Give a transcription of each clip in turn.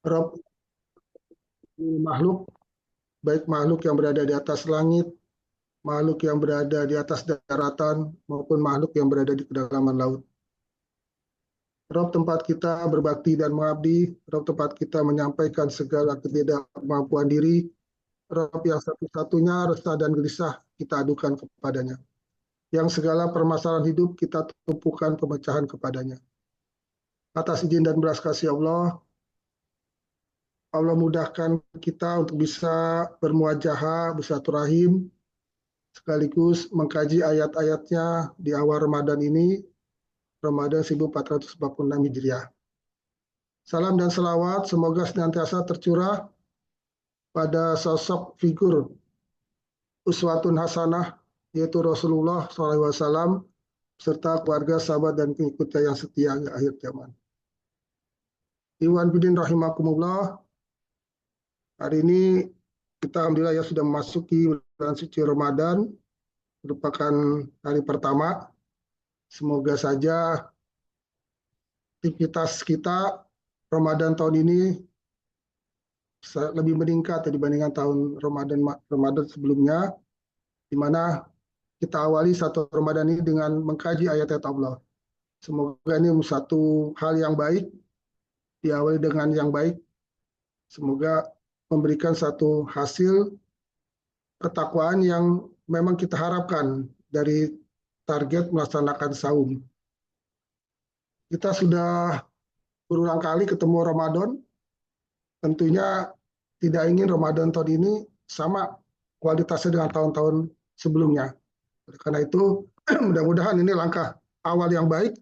Rob makhluk, baik makhluk yang berada di atas langit, makhluk yang berada di atas daratan, maupun makhluk yang berada di kedalaman laut. Rob tempat kita berbakti dan mengabdi, Rob tempat kita menyampaikan segala ketidakmampuan diri, Rob yang satu-satunya resah dan gelisah kita adukan kepadanya. Yang segala permasalahan hidup kita tumpukan pemecahan kepadanya. Atas izin dan belas kasih Allah, Allah mudahkan kita untuk bisa bermuajahah, bersilaturahim, sekaligus mengkaji ayat-ayatnya di awal Ramadan ini, Ramadan 1446 Hijriah. Salam dan selawat semoga senantiasa tercurah pada sosok figur uswatun hasanah, yaitu Rasulullah SAW, serta keluarga, sahabat, dan pengikutnya yang setia di akhir zaman. Iwan Bidin rahimakumullah, hari ini kita alhamdulillah ya sudah memasuki bulan suci Ramadan, merupakan hari pertama. Semoga saja aktivitas kita Ramadan tahun ini lebih meningkat dibandingkan tahun Ramadan sebelumnya, di mana kita awali satu Ramadan ini dengan mengkaji ayat-ayat Allah. Semoga ini satu hal yang baik, diawali dengan yang baik. Semoga memberikan satu hasil ketakwaan yang memang kita harapkan dari target melaksanakan saum. Kita sudah berulang kali ketemu Ramadan, tentunya tidak ingin Ramadan tahun ini sama kualitasnya dengan tahun-tahun sebelumnya. Karena itu mudah-mudahan ini langkah awal yang baik,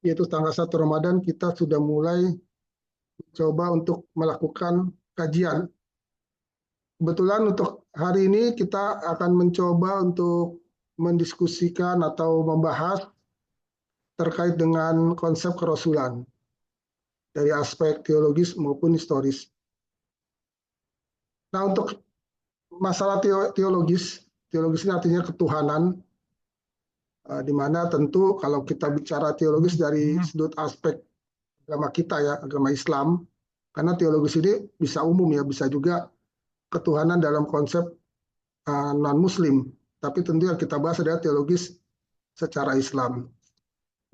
yaitu tanggal 1 Ramadan kita sudah mulai coba untuk melakukan kajian. Kebetulan untuk hari ini kita akan mencoba untuk mendiskusikan atau membahas terkait dengan konsep kerasulan dari aspek teologis maupun historis. Nah, untuk masalah teologis ini artinya ketuhanan, di mana tentu kalau kita bicara teologis dari sudut aspek agama kita ya, agama Islam, karena teologis ini bisa umum ya, bisa juga ketuhanan dalam konsep non-Muslim, tapi tentu yang kita bahas adalah teologis secara Islam.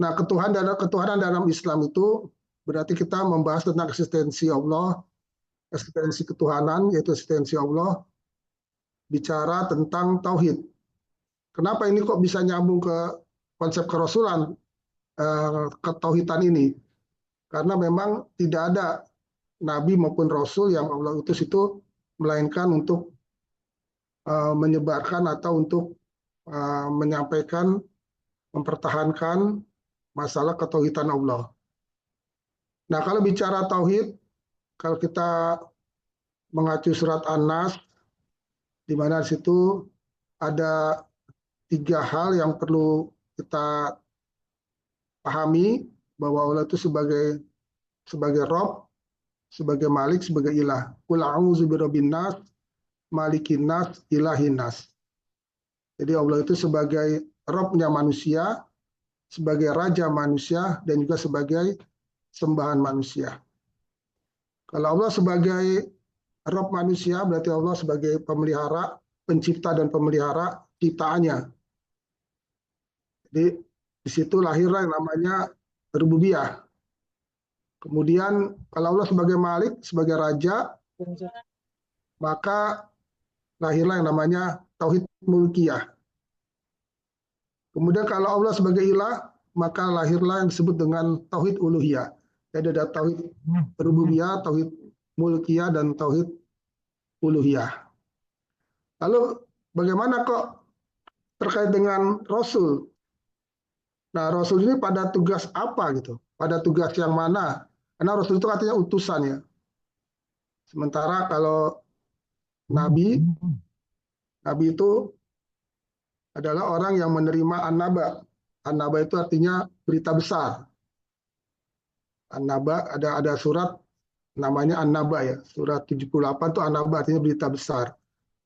Nah, ketuhanan dalam Islam itu berarti kita membahas tentang eksistensi Allah, eksistensi ketuhanan, yaitu eksistensi Allah, bicara tentang tauhid. Kenapa ini kok bisa nyambung ke konsep kerasulan, ketauhidan ini? Karena memang tidak ada nabi maupun rasul yang Allah utus itu melainkan untuk menyebarkan atau untuk menyampaikan, mempertahankan masalah ketauhidan Allah. Nah, kalau bicara tauhid, kalau kita mengacu surat An-Nas, di mana di situ ada 3 hal yang perlu kita pahami, bahwa Allah itu sebagai Rob, sebagai Malik, sebagai Ilah. Qul a'udzu birabbin nas, malikin nas, ilahin nas. Jadi Allah itu sebagai Robnya manusia, sebagai Raja manusia, dan juga sebagai sembahan manusia. Kalau Allah sebagai Rob manusia, berarti Allah sebagai pemelihara, pencipta dan pemelihara ciptaannya. Jadi di situ lahirlah yang namanya rububiyah. Kemudian kalau Allah sebagai Malik, sebagai Raja, maka lahirlah yang namanya tauhid mulkiyah. Kemudian kalau Allah sebagai ilah, maka lahirlah yang disebut dengan tauhid uluhiyah. Jadi ada tauhid rububiyah, tauhid mulkiyah, dan tauhid uluhiyah. Lalu bagaimana kok terkait dengan Rasul? Nah, Rasul ini pada tugas apa gitu? Pada tugas yang mana? Karena Rasul itu artinya utusan ya. Sementara kalau Nabi itu adalah orang yang menerima an-naba. An-naba itu artinya berita besar. An-naba ada surat namanya an-naba ya. Surat 78 itu an-naba artinya berita besar.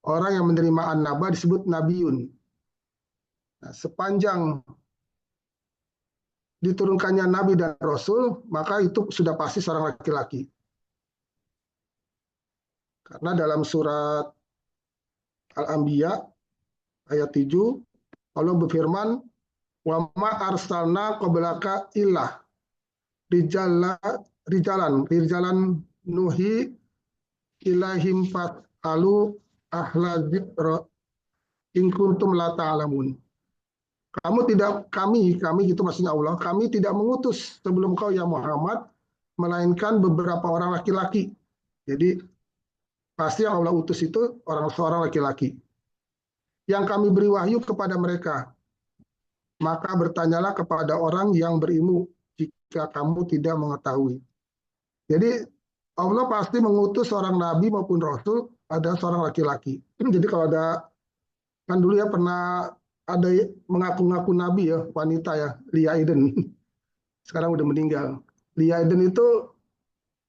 Orang yang menerima an-naba disebut nabiun. Nah, sepanjang diturunkannya nabi dan rasul, maka itu sudah pasti seorang laki-laki. Karena dalam surat Al-Anbiya ayat 7 Allah berfirman, "Wa ma arsalna qablaka illa rijalan nuhi ilaihim fas'alu ahla dzikra in kuntum la ta'lamun." Kami gitu maksudnya Allah, kami tidak mengutus sebelum kau ya Muhammad, melainkan beberapa orang laki-laki. Jadi pasti yang Allah utus itu seorang laki-laki. Yang kami beri wahyu kepada mereka, maka bertanyalah kepada orang yang berilmu jika kamu tidak mengetahui. Jadi Allah pasti mengutus seorang nabi maupun rasul ada seorang laki-laki. Jadi kalau ada, kan dulu ya pernah ada mengaku-ngaku nabi ya, wanita ya, Lia Eden. Sekarang udah meninggal. Lia Eden itu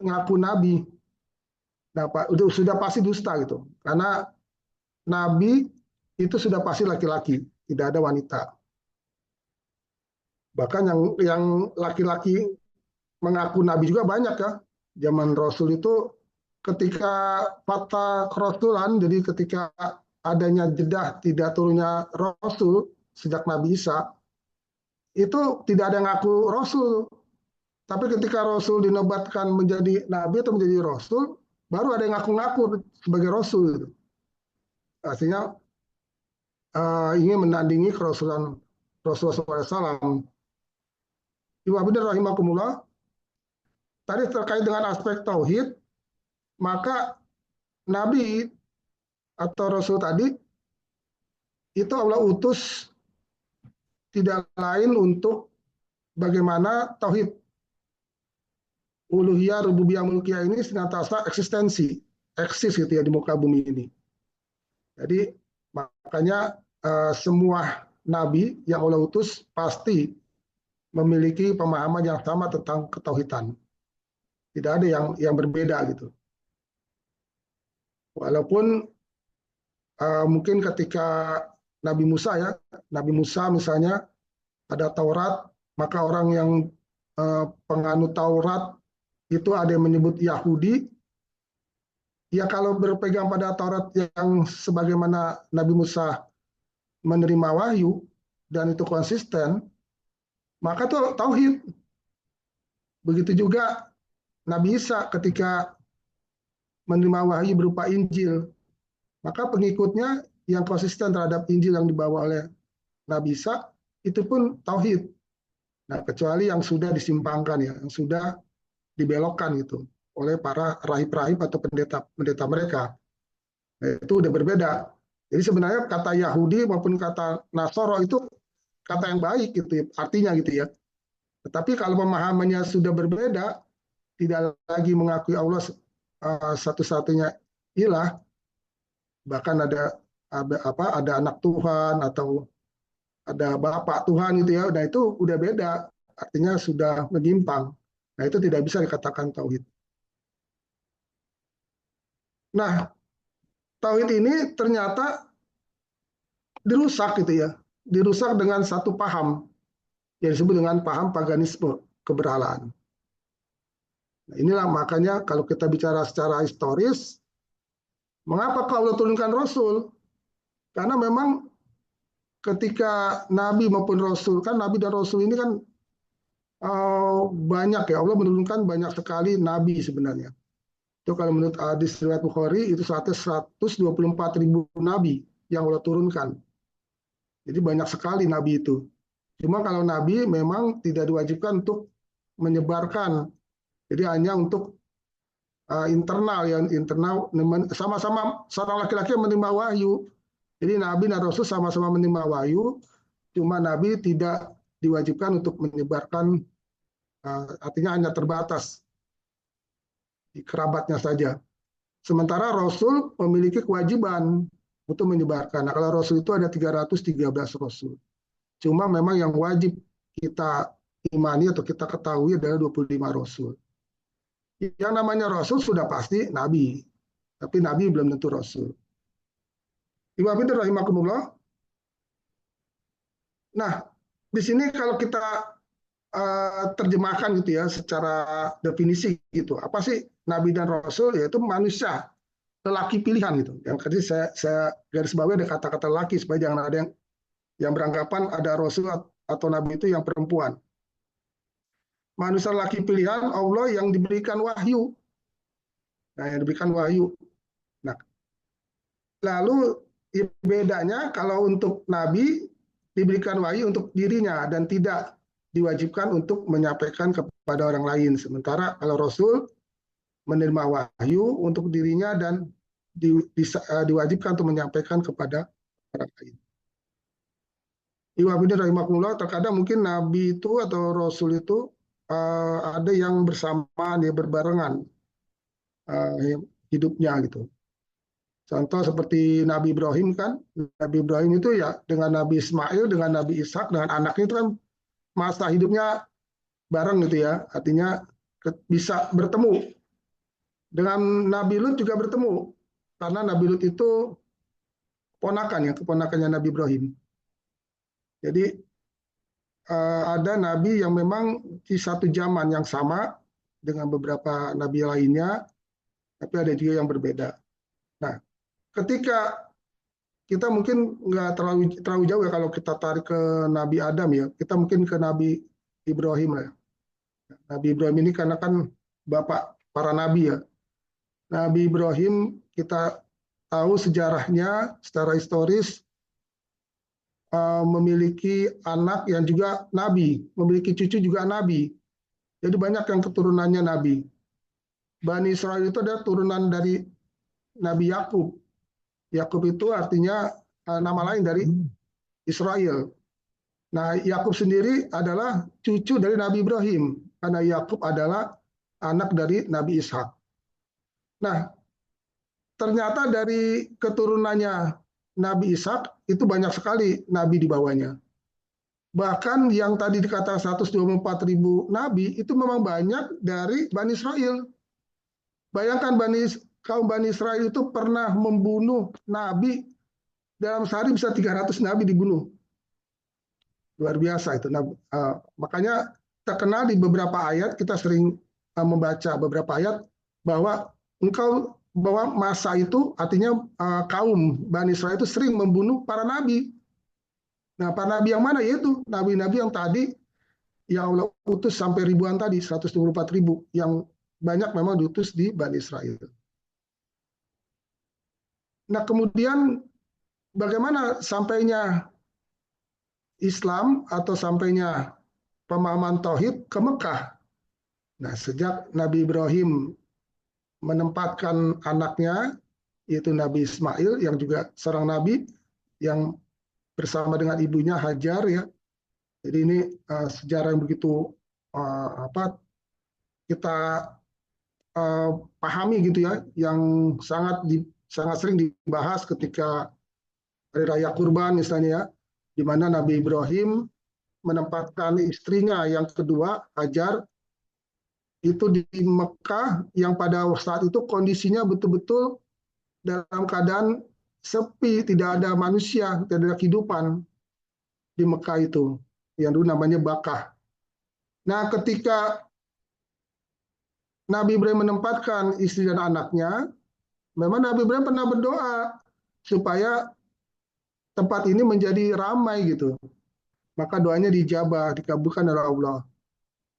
ngaku nabi. Nah, Pak, sudah pasti dusta gitu. Karena nabi itu sudah pasti laki-laki, tidak ada wanita. Bahkan yang laki-laki mengaku nabi juga banyak ya. Zaman Rasul itu ketika fatwa kerasulan, jadi ketika adanya jeda tidak turunnya Rasul sejak Nabi Isa, itu tidak ada yang ngaku Rasul. Tapi ketika Rasul dinobatkan menjadi Nabi atau menjadi Rasul, baru ada yang ngaku-ngaku sebagai Rasul. Gitu. Artinya ingin menandingi kerasulan Rasulullah SAW. Ibu Abidin rahimakumullah, tadi terkait dengan aspek tauhid, maka Nabi atau Rasul tadi itu Allah utus tidak lain untuk bagaimana tauhid uluhiyah, rububiyah, mulkiyah ini senantiasa eksis gitu ya di muka bumi ini. Jadi makanya semua nabi yang Allah utus pasti memiliki pemahaman yang sama tentang ketauhidan. Tidak ada yang berbeda gitu. Walaupun mungkin ketika Nabi Musa ya, Nabi Musa misalnya ada Taurat, maka orang yang penganut Taurat itu ada yang menyebut Yahudi. Ya kalau berpegang pada Taurat yang sebagaimana Nabi Musa menerima wahyu dan itu konsisten, maka itu tauhid. Begitu juga Nabi Isa ketika menerima wahyu berupa Injil, maka pengikutnya yang konsisten terhadap Injil yang dibawa oleh Nabi Isa itu pun tauhid. Nah, kecuali yang sudah disimpangkan ya, yang sudah dibelokkan gitu oleh para rahib-rahib atau pendeta mereka. Nah, itu udah berbeda. Jadi sebenarnya kata Yahudi maupun kata Nasoro itu kata yang baik gitu ya, artinya gitu ya. Tetapi kalau pemahamannya sudah berbeda, tidak lagi mengakui Allah satu-satunya ilah, bahkan ada anak Tuhan atau ada bapak Tuhan gitu ya. Nah, itu udah beda, artinya sudah menyimpang. Nah, itu tidak bisa dikatakan tauhid. Nah, tauhid ini ternyata dirusak gitu ya. Dirusak dengan satu paham yang disebut dengan paham paganisme, keberhalaan. Nah, inilah makanya kalau kita bicara secara historis, mengapa Allah turunkan Rasul? Karena memang ketika Nabi maupun Rasul, kan Nabi dan Rasul ini kan banyak ya, Allah menurunkan banyak sekali Nabi sebenarnya. Itu kalau menurut hadis riwayat Bukhari itu 124.000 Nabi yang Allah turunkan. Jadi banyak sekali Nabi itu. Cuma kalau Nabi memang tidak diwajibkan untuk menyebarkan. Jadi hanya untuk internal ya, internal sama-sama seorang laki-laki yang menerima wahyu. Jadi Nabi dan Rasul sama-sama menerima wahyu, cuma Nabi tidak diwajibkan untuk menyebarkan, artinya hanya terbatas di kerabatnya saja. Sementara Rasul memiliki kewajiban untuk menyebarkan. Nah, kalau Rasul itu ada 313 Rasul. Cuma memang yang wajib kita imani atau kita ketahui adalah 25 Rasul. Yang namanya Rasul sudah pasti Nabi. Tapi Nabi belum tentu Rasul. Ibu Abidin rahimakumullah. Nah, di sini kalau kita terjemahkan gitu ya secara definisi gitu. Apa sih Nabi dan Rasul? Yaitu manusia. lelaki pilihan gitu. Yang tadi saya garis bawahi ada kata-kata lelaki supaya jangan ada yang beranggapan ada Rasul atau Nabi itu yang perempuan. Manusia lelaki pilihan Allah yang diberikan wahyu. Nah, yang diberikan wahyu. Nah, lalu bedanya kalau untuk Nabi diberikan wahyu untuk dirinya dan tidak diwajibkan untuk menyampaikan kepada orang lain. Sementara kalau Rasul menerima wahyu untuk dirinya dan diwajibkan untuk menyampaikan kepada orang lain. Iwabidin rahimahullah, terkadang mungkin Nabi itu atau Rasul itu ada yang bersamaan, ya berbarengan hidupnya gitu. Contoh seperti Nabi Ibrahim kan, Nabi Ibrahim itu ya dengan Nabi Ismail, dengan Nabi Ishak, dengan anaknya itu kan masa hidupnya bareng gitu ya, artinya bisa bertemu. Dengan Nabi Lut juga bertemu, karena Nabi Lut itu keponakannya Nabi Ibrahim. Jadi ada Nabi yang memang di satu zaman yang sama dengan beberapa Nabi lainnya, tapi ada juga yang berbeda. Nah, ketika kita mungkin nggak terlalu jauh ya kalau kita tarik ke Nabi Adam ya, kita mungkin ke Nabi Ibrahim lah. Nabi Ibrahim ini karena kan bapak para nabi ya. Nabi Ibrahim kita tahu sejarahnya secara historis memiliki anak yang juga nabi, memiliki cucu juga nabi. Jadi banyak yang keturunannya nabi. Bani Israel itu adalah turunan dari Nabi Yakub. Yakub itu artinya nama lain dari Israel. Nah, Yakub sendiri adalah cucu dari Nabi Ibrahim, karena Yakub adalah anak dari Nabi Ishak. Nah, ternyata dari keturunannya Nabi Ishak itu banyak sekali nabi di bawahnya. Bahkan yang tadi dikatakan 124.000 nabi itu memang banyak dari Bani Israel. Bayangkan kaum Bani Israel itu pernah membunuh nabi, dalam sehari bisa 300 nabi dibunuh. Luar biasa itu. Makanya terkenal di beberapa ayat, kita sering membaca beberapa ayat bahwa masa itu artinya kaum Bani Israel itu sering membunuh para nabi. Nah, para nabi yang mana? Yaitu nabi-nabi yang tadi yang Allah utus sampai ribuan tadi, 124.000 yang banyak memang diutus di Bani Israel. Nah, kemudian bagaimana sampainya Islam atau sampainya pemahaman tauhid ke Mekah? Nah, sejak Nabi Ibrahim menempatkan anaknya, yaitu Nabi Ismail, yang juga seorang nabi, yang bersama dengan ibunya Hajar ya. Jadi ini sejarah yang begitu kita pahami gitu ya, yang sangat sering dibahas ketika hari raya Kurban misalnya ya, di mana Nabi Ibrahim menempatkan istrinya yang kedua Hajar itu di Mekah yang pada saat itu kondisinya betul-betul dalam keadaan sepi, tidak ada manusia, tidak ada kehidupan di Mekah itu, yang dulu namanya Bakah. Nah, ketika Nabi Ibrahim menempatkan istri dan anaknya, memang Nabi Ibrahim pernah berdoa supaya tempat ini menjadi ramai gitu. Maka doanya dijabah, dikabulkan oleh Allah.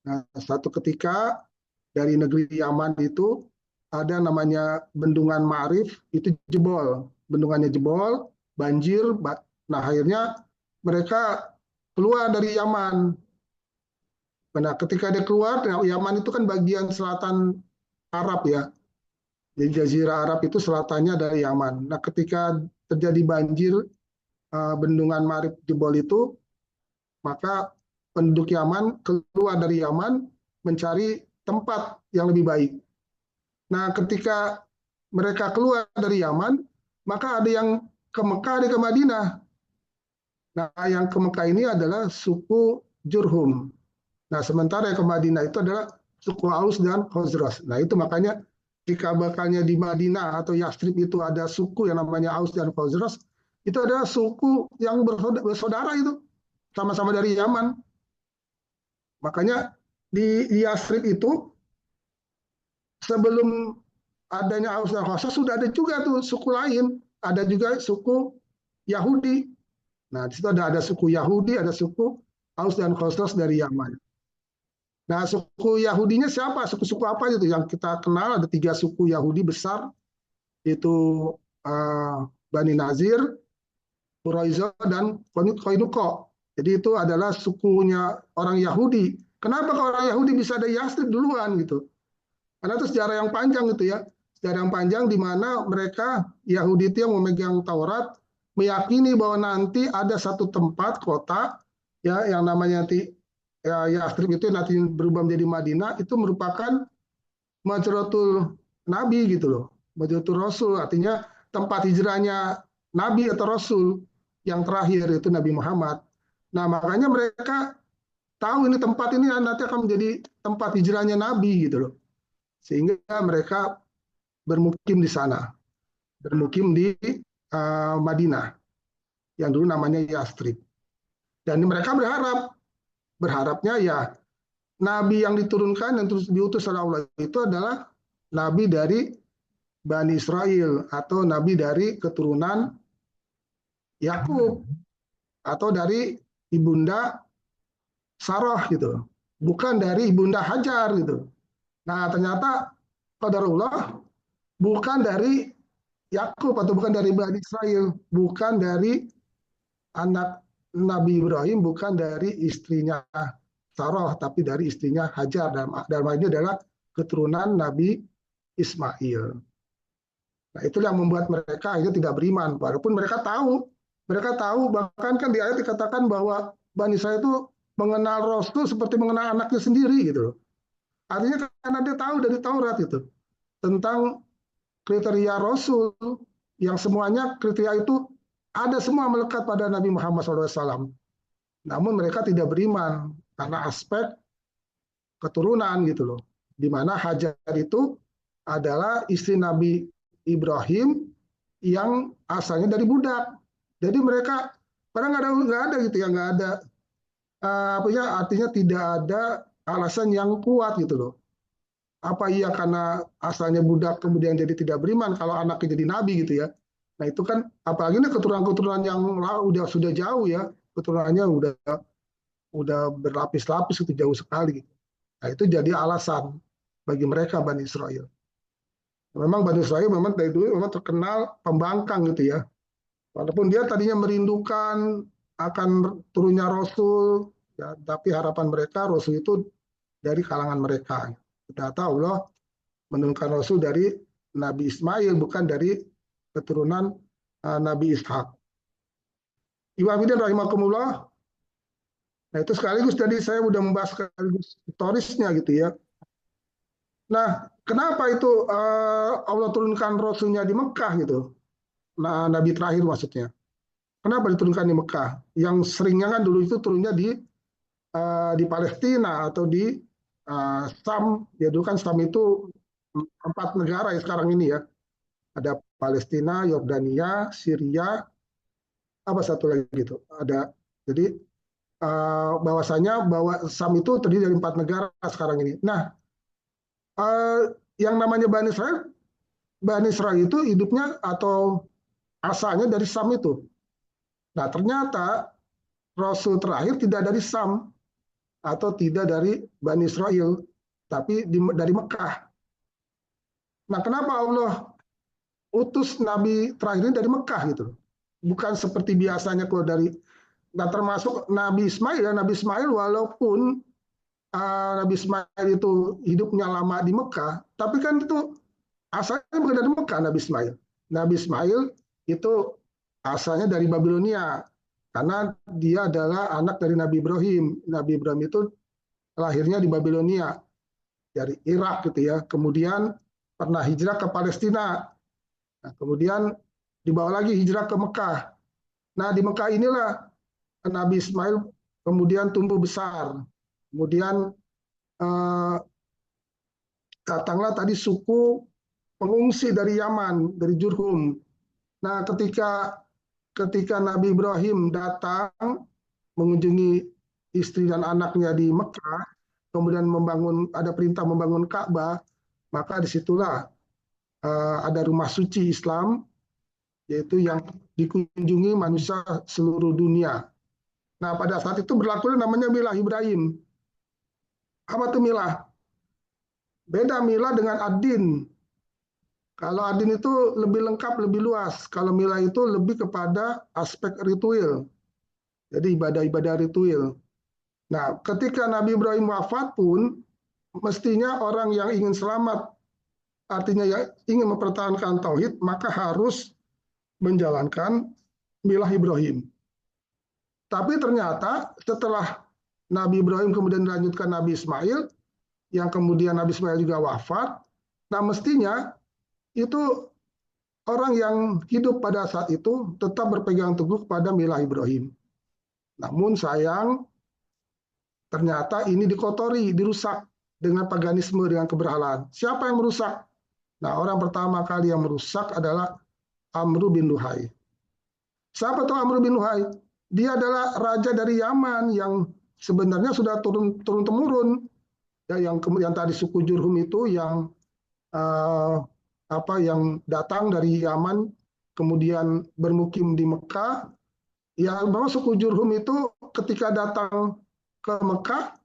Nah, satu ketika dari negeri Yaman itu ada namanya Bendungan Ma'rif, itu jebol. Bendungannya jebol, banjir. Nah, akhirnya mereka keluar dari Yaman. Nah, ketika dia keluar, Yaman itu kan bagian selatan Arab ya. Jadi Jazirah Arab itu selatannya dari Yaman. Nah, ketika terjadi banjir Bendungan Ma'rif jebol itu, maka penduduk Yaman keluar dari Yaman mencari tempat yang lebih baik. Nah, ketika mereka keluar dari Yaman, maka ada yang ke Mekah, ada ke Madinah. Nah, yang ke Mekah ini adalah suku Jurhum. Nah, sementara yang ke Madinah itu adalah suku Aus dan Khazraj. Nah, itu makanya jika bakalnya di Madinah atau Yastrib itu ada suku yang namanya Aus dan Khazraj, itu adalah suku yang bersaudara itu, sama-sama dari Yaman. Makanya di Yastrib itu sebelum adanya Aus dan Khosraj sudah ada juga tuh suku lain, ada juga suku Yahudi. Nah, di situ ada suku Yahudi, ada suku Aus dan Khosraj dari Yaman. Nah, suku Yahudinya siapa? Suku-suku apa itu yang kita kenal? Ada 3 suku Yahudi besar, yaitu Bani Nazir, Quraiza, dan Koinuko. Jadi itu adalah sukunya orang Yahudi. Kenapa kalau orang Yahudi bisa ada Yastrib duluan gitu? Karena itu sejarah yang panjang gitu ya. Sejarah yang panjang di mana mereka Yahudi itu yang memegang Taurat meyakini bahwa nanti ada satu tempat kota ya yang namanya nanti ya Yastrib itu nanti berubah menjadi Madinah, itu merupakan Majratul Nabi gitu loh. Majratul Rasul artinya tempat hijrahnya Nabi atau Rasul yang terakhir itu Nabi Muhammad. Nah, makanya mereka tahu ini tempat ini nanti akan menjadi tempat hijrahnya Nabi gitu loh. Sehingga mereka bermukim di sana, bermukim di Madinah yang dulu namanya Yastrib. Dan mereka berharapnya ya Nabi yang diturunkan dan terus diutus oleh Allah itu adalah Nabi dari Bani Israel atau Nabi dari keturunan Yakub atau dari ibunda Sarah gitu, bukan dari ibunda Hajar gitu. Nah ternyata qadarullah bukan dari Yakub atau bukan dari Bani Israel, bukan dari anak Nabi Ibrahim, bukan dari istrinya Sarah, tapi dari istrinya Hajar. Dalam hal ini adalah keturunan Nabi Ismail. Nah, itu yang membuat mereka akhirnya tidak beriman. Walaupun mereka tahu bahkan kan di ayat dikatakan bahwa Bani Israil itu mengenal Rasul seperti mengenal anaknya sendiri gitu. Artinya karena dia tahu dari Taurat itu tentang kriteria Rasul yang semuanya kriteria itu ada semua melekat pada Nabi Muhammad SAW. Namun mereka tidak beriman karena aspek keturunan gitu loh. Di mana Hajar itu adalah istri Nabi Ibrahim yang asalnya dari budak. Jadi mereka padahal nggak ada gitu ya, nggak ada artinya tidak ada alasan yang kuat gitu loh. Apa iya karena asalnya budak kemudian jadi tidak beriman kalau anaknya jadi nabi gitu ya. Nah itu kan apalagi ini keturunan-keturunan yang sudah jauh ya, keturunannya udah berlapis-lapis itu jauh sekali. Nah itu jadi alasan bagi mereka Bani Israel. Memang Bani Israel memang dari dulu memang terkenal pembangkang gitu ya. Walaupun dia tadinya merindukan akan turunnya Rasul, ya, tapi harapan mereka Rasul itu dari kalangan mereka. Ternyata Allah menurunkan Rasul dari Nabi Ismail, bukan dari keturunan Nabi Ishak. Iwabidin rahimakumullah. Nah itu sekaligus jadi saya sudah membahas sekaligus historisnya gitu ya. Nah kenapa itu Allah turunkan Rasulnya di Mekah gitu? Nah Nabi terakhir maksudnya. Kenapa diturunkan di Mekah? Yang seringnya kan dulu itu turunnya di Palestina atau di Sam. Ya dulu kan Sam itu 4 negara ya sekarang ini ya. Ada Palestina, Yordania, Syria, apa satu lagi gitu. Ada jadi bahwasanya bahwa Sam itu terdiri dari 4 negara sekarang ini. Nah, yang namanya Bani Israel itu hidupnya atau asalnya dari Sam itu. Nah, ternyata Rasul terakhir tidak dari Sam atau tidak dari Bani Israel, tapi dari Mekah. Nah, kenapa Allah utus Nabi terakhir ini dari Mekah gitu? Bukan seperti biasanya kalau dari, nah termasuk Nabi Ismail ya, Nabi Ismail walaupun Nabi Ismail itu hidupnya lama di Mekah, tapi kan itu asalnya bukan dari Mekah Nabi Ismail. Nabi Ismail itu asalnya dari Babilonia, karena dia adalah anak dari Nabi Ibrahim. Nabi Ibrahim itu lahirnya di Babilonia, dari Irak gitu ya. Kemudian pernah hijrah ke Palestina. Nah, kemudian dibawa lagi hijrah ke Mekah. Nah, di Mekah inilah Nabi Ismail kemudian tumbuh besar. Kemudian datanglah tadi suku pengungsi dari Yaman, dari Jurhum. Nah, ketika Nabi Ibrahim datang mengunjungi istri dan anaknya di Mekah, kemudian ada perintah membangun Ka'bah, maka disitulah ada rumah suci Islam, yaitu yang dikunjungi manusia seluruh dunia. Nah, pada saat itu berlaku namanya Milah Ibrahim. Apa tuh Milah? Beda Milah dengan Adin. Kalau Adin itu lebih lengkap, lebih luas. Kalau Milah itu lebih kepada aspek ritual. Jadi ibadah-ibadah ritual. Nah, ketika Nabi Ibrahim wafat pun, mestinya orang yang ingin selamat, artinya yang ingin mempertahankan tauhid, maka harus menjalankan milah Ibrahim. Tapi ternyata setelah Nabi Ibrahim kemudian dilanjutkan Nabi Ismail, yang kemudian Nabi Ismail juga wafat, nah mestinya itu orang yang hidup pada saat itu tetap berpegang teguh pada milah Ibrahim. Namun sayang, ternyata ini dikotori, dirusak dengan paganisme, dengan keberhalaan. Siapa yang merusak? Nah, orang pertama kali yang merusak adalah Amr bin Luhai. Siapa tuh Amr bin Luhai? Dia adalah raja dari Yaman yang sebenarnya sudah turun-temurun. Ya, yang tadi suku Jurhum itu yang yang datang dari Yaman kemudian bermukim di Mekah. Ya, memang suku Jurhum itu ketika datang ke Mekah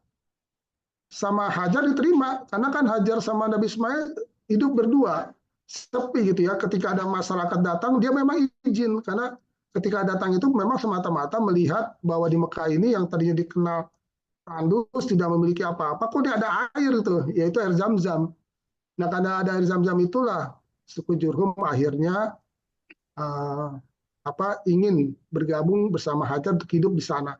sama Hajar diterima, karena kan Hajar sama Nabi Ismail hidup berdua, sepi gitu ya. Ketika ada masyarakat datang, dia memang izin, karena ketika datang itu memang semata-mata melihat bahwa di Mekah ini yang tadinya dikenal tandus tidak memiliki apa-apa, kok dia ada air itu, yaitu air Zam-Zam. Nah, karena ada air Zam-Zam itulah suku Jurhum akhirnya uh, ingin bergabung bersama Hajar untuk hidup di sana.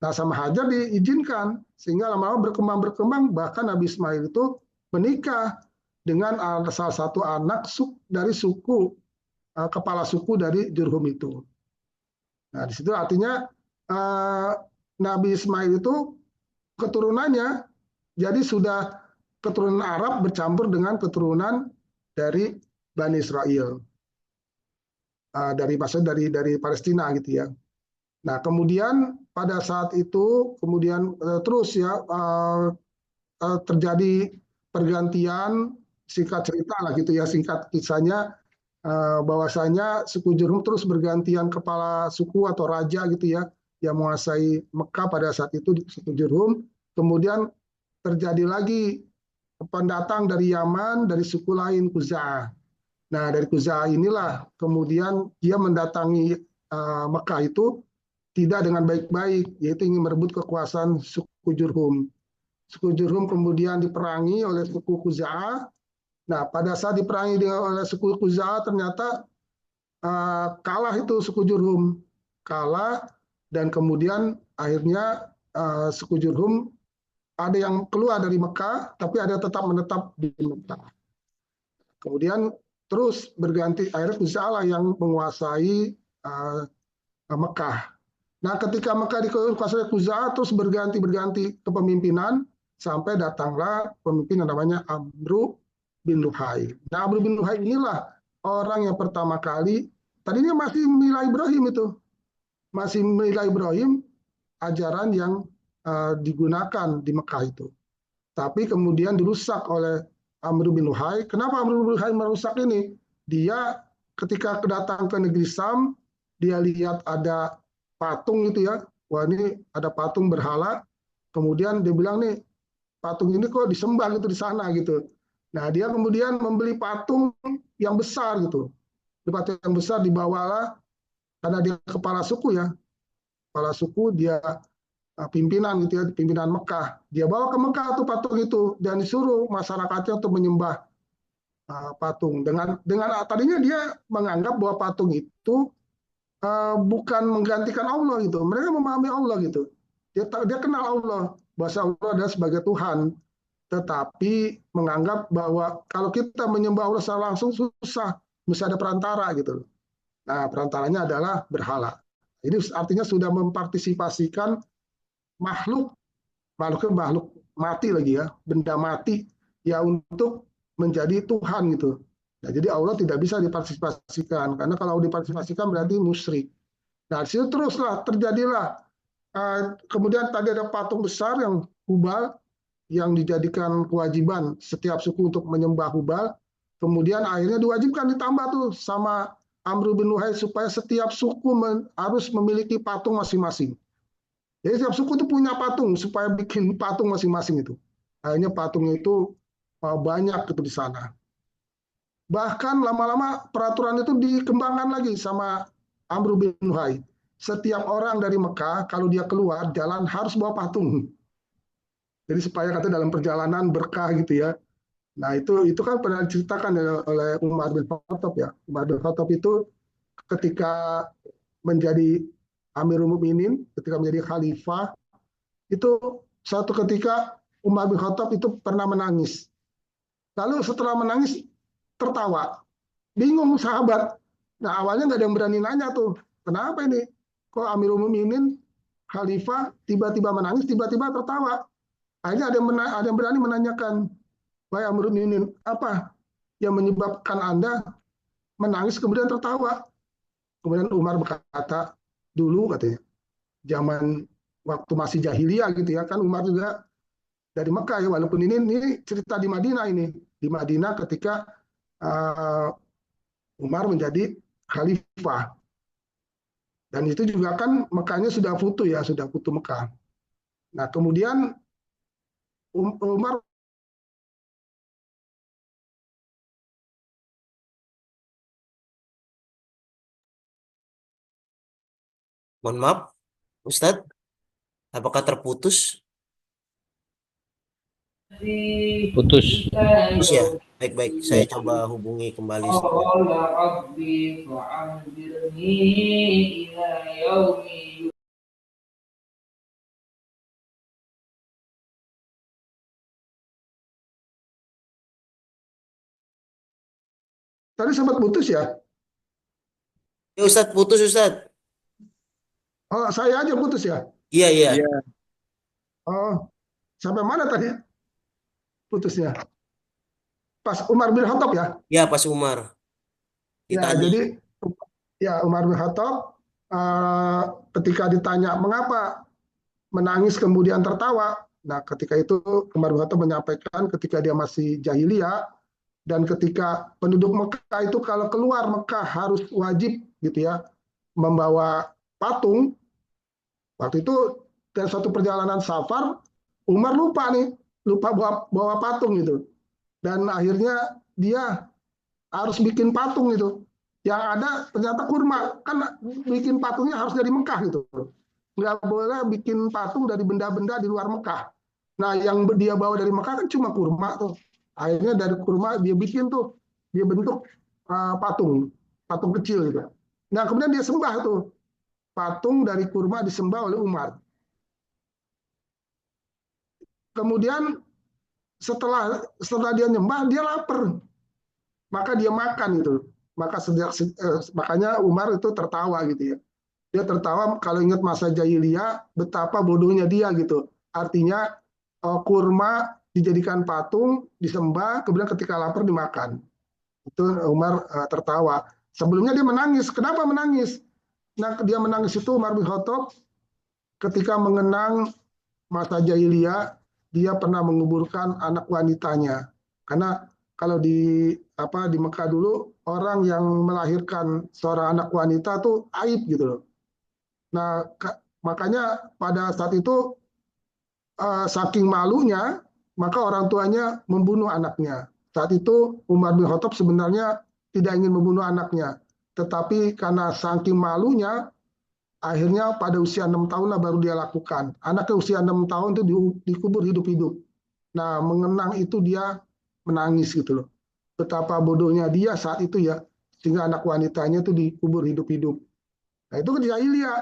Nah, sama Hajar diizinkan, sehingga lama-lama berkembang, bahkan Nabi Ismail itu menikah dengan salah satu anak dari suku, kepala suku dari Jurhum itu. Nah, di situ artinya Nabi Ismail itu keturunannya jadi sudah keturunan Arab bercampur dengan keturunan dari Bani Israel, dari Palestina gitu ya. Nah, kemudian pada saat itu kemudian terus ya terjadi pergantian, singkat cerita lah gitu ya, singkat kisahnya bahwasanya suku Jurhum terus bergantian kepala suku atau raja gitu ya yang menguasai Mekah pada saat itu di suku Jurhum. Kemudian terjadi lagi pendatang dari Yaman dari suku lain Khuza'ah. Nah, dari Khuza'ah inilah kemudian dia mendatangi Mekah itu tidak dengan baik-baik, yaitu ingin merebut kekuasaan suku Jurhum. Suku Jurhum kemudian diperangi oleh suku Khuza'ah. Nah, pada saat diperangi oleh suku Khuza'ah ternyata kalah itu suku Jurhum, kalah, dan kemudian akhirnya suku Jurhum ada yang keluar dari Mekah, tapi ada tetap menetap di Mekah. Kemudian terus berganti, akhirnya Khuza'ah yang menguasai Mekah. Nah, ketika Mekah dikuasai Khuza'ah terus berganti kepemimpinan sampai datanglah pemimpin yang namanya Amr bin Luhai. Nah, Amr bin Luhai inilah orang yang pertama kali, tadinya masih milah Ibrahim itu, masih milah Ibrahim, ajaran yang digunakan di Mekah itu. Tapi kemudian dirusak oleh Amr bin Luhai. Kenapa Amr bin Luhai merusak ini? Dia ketika kedatang ke negeri Sam, dia lihat ada patung itu ya, wah ini ada patung berhala, kemudian dia bilang nih, patung ini kok disembah gitu di sana gitu. Nah, dia kemudian membeli patung yang besar gitu. Di patung yang besar dibawalah, karena dia kepala suku ya, kepala suku dia pimpinan gitu ya, pimpinan Mekah. Dia bawa ke Mekah tuh patung itu dan disuruh masyarakatnya untuk menyembah patung. Dengan tadinya dia menganggap bahwa patung itu bukan menggantikan Allah gitu. Mereka memahami Allah gitu. Dia kenal Allah, bahwa Allah adalah sebagai Tuhan. Tetapi menganggap bahwa kalau kita menyembah Allah secara langsung susah, mesti ada perantara gitu. Nah, perantaranya adalah berhala. Ini artinya sudah mempartisipasikan makhluk mati lagi ya, benda mati ya untuk menjadi Tuhan gitu. Nah, jadi Allah tidak bisa dipartisipasikan, karena kalau dipartisipasikan berarti musyrik. Nah, situ teruslah terjadilah. Kemudian tadi ada patung besar yang Hubal, yang dijadikan kewajiban setiap suku untuk menyembah Hubal. Kemudian akhirnya diwajibkan ditambah tuh sama Amr bin Luhai supaya setiap suku harus memiliki patung masing-masing. Jadi setiap suku itu punya patung supaya bikin patung masing-masing itu. Akhirnya patungnya itu banyak itu di sana. Bahkan lama-lama peraturan itu dikembangkan lagi sama Amr bin Luhai. Setiap orang dari Mekah kalau dia keluar jalan harus bawa patung. Jadi supaya kata dalam perjalanan berkah gitu ya. Nah itu kan pernah diceritakan oleh Umar bin Khattab ya. Umar bin Khattab itu ketika menjadi Amirul Mukminin, ketika menjadi khalifah, itu suatu ketika Umar bin Khattab itu pernah menangis. Lalu setelah menangis tertawa, bingung sahabat. Nah awalnya nggak ada yang berani nanya tuh, kenapa ini? Kok Amirul Mukminin khalifah tiba-tiba menangis, tiba-tiba tertawa. Akhirnya ada yang berani menanyakan, wahai Amirul Mukminin, apa yang menyebabkan Anda menangis kemudian tertawa? Kemudian Umar berkata, dulu katanya, zaman waktu masih jahiliyah gitu ya, kan Umar juga dari Mekah ya, walaupun ini cerita di Madinah ini. Di Madinah ketika uh, Umar menjadi khalifah. Dan itu juga kan Mekahnya sudah futuh ya, sudah futuh Mekah. Nah kemudian Umar. Mohon maaf, Ustadz, apakah terputus? Putus. Putus ya? Baik-baik, saya coba hubungi kembali sebentar. Tadi sempat putus ya? Ya Ustadz, putus Ustadz. Oh, saya aja putus ya? Iya, iya. Iya, Oh, sampai mana tadi putusnya? Pas Umar bin Khattab ya? Ya, Pas Umar Ya, ditanya. jadi ya Umar bin Khattab eh, ketika ditanya mengapa menangis kemudian tertawa. Nah, ketika itu Umar bin Khattab menyampaikan ketika dia masih jahiliyah dan ketika penduduk Mekah itu kalau keluar Mekah harus wajib gitu ya membawa patung. Waktu itu dari suatu perjalanan safar, Umar lupa nih, lupa bawa patung gitu. Dan akhirnya dia harus bikin patung gitu. Yang ada ternyata kurma, kan bikin patungnya harus dari Mekah gitu. Nggak boleh bikin patung dari benda-benda di luar Mekah. Nah, yang dia bawa dari Mekah kan cuma kurma tuh. Akhirnya dari kurma dia bikin tuh, dia bentuk patung, patung kecil gitu. Nah, kemudian dia sembah tuh, patung dari kurma disembah oleh Umar. Kemudian setelah dia nyembah, dia lapar, maka dia makan itu. Makanya Umar itu tertawa gitu ya. Dia tertawa kalau ingat masa jahiliyah betapa bodohnya dia gitu. Artinya kurma dijadikan patung, disembah, kemudian ketika lapar dimakan. Itu Umar tertawa. Sebelumnya dia menangis. Kenapa menangis? Nah, dia menangis itu Umar bin Khattab ketika mengenang masa jahiliyah, dia pernah menguburkan anak wanitanya. Karena kalau di Mekah dulu orang yang melahirkan seorang anak wanita tuh aib gitu loh. Nah, makanya pada saat itu saking malunya maka orang tuanya membunuh anaknya. Saat itu Umar bin Khattab sebenarnya tidak ingin membunuh anaknya, tetapi karena saking malunya akhirnya pada usia 6 tahun lah baru dia lakukan. Anaknya usia 6 tahun itu dikubur hidup-hidup. Nah, mengenang itu dia menangis gitu loh. Betapa bodohnya dia saat itu ya, sehingga anak wanitanya itu dikubur hidup-hidup. Nah, itu kejahilian.